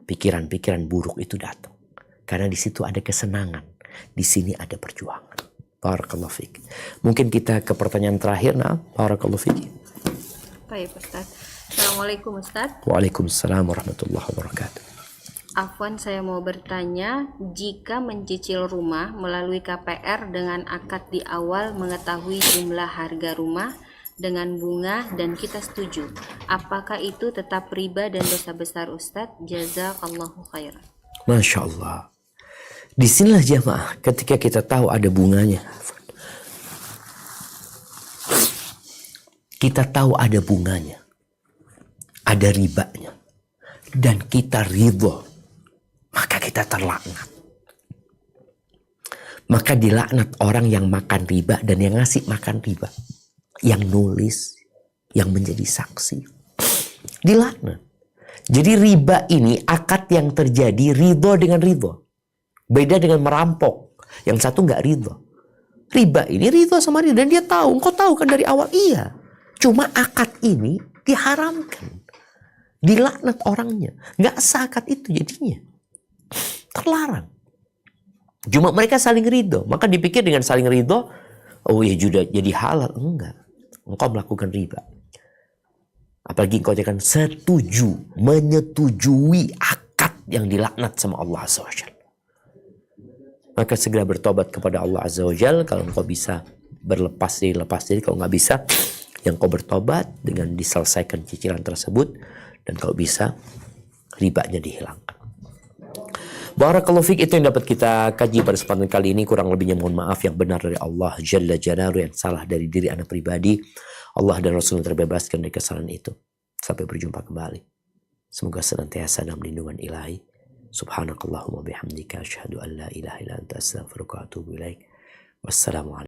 Speaker 1: Pikiran-pikiran buruk itu datang. Karena di situ ada kesenangan. Di sini ada perjuangan. Barakallahu fiik. Mungkin kita ke pertanyaan terakhir. Nah, barakallahu fiik.
Speaker 3: Baik, Ustaz. Assalamualaikum, Ustaz.
Speaker 1: Waalaikumsalam warahmatullahi wabarakatuh.
Speaker 3: Afwan, saya mau bertanya, jika mencicil rumah melalui KPR dengan akad di awal mengetahui jumlah harga rumah dengan bunga dan kita setuju, apakah itu tetap riba dan dosa besar, Ustadz? Jazakallahu khairan.
Speaker 1: Masya Allah. Disinilah jamaah ketika kita tahu ada bunganya. kita tahu ada bunganya, ada ribanya, dan kita ridho, maka kita terlaknat. Maka dilaknat orang yang makan riba dan yang ngasih makan riba, yang nulis, yang menjadi saksi. Dilaknat. Jadi riba ini akad yang terjadi ridho dengan ridho. Beda dengan merampok. Yang satu nggak ridho. Riba ini ridho sama dia. Dan dia tahu. Engkau tahu kan dari awal. Iya. Cuma akad ini diharamkan. Dilaknat orangnya. Nggak sah akad itu jadinya. Terlarang. Cuma mereka saling ridho. Maka dipikir dengan saling ridho. Oh ya sudah jadi halal. Enggak. Engkau melakukan riba. Apalagi engkau akan setuju. Menyetujui akad yang dilaknat sama Allah SWT. Maka segera bertobat kepada Allah Azza wa Jalla. Kalau engkau bisa berlepas diri, lepas diri. Kalau nggak bisa, yang kau bertobat dengan diselesaikan cicilan tersebut. Dan kalau bisa, ribanya dihilangkan. Barakallahu fiik, itu yang dapat kita kaji pada kesempatan kali ini. Kurang lebihnya mohon maaf, yang benar dari Allah Jalla Jalaluhu, yang salah dari diri anda pribadi. Allah dan Rasulnya terbebaskan dari kesalahan itu. Sampai berjumpa kembali. Semoga senantiasa dalam lindungan ilahi. Subhanakallahumma bihamdika asyhadu an la ilaha illa anta astaghfiruka wa atubu ilaik. Wassalamualaikum.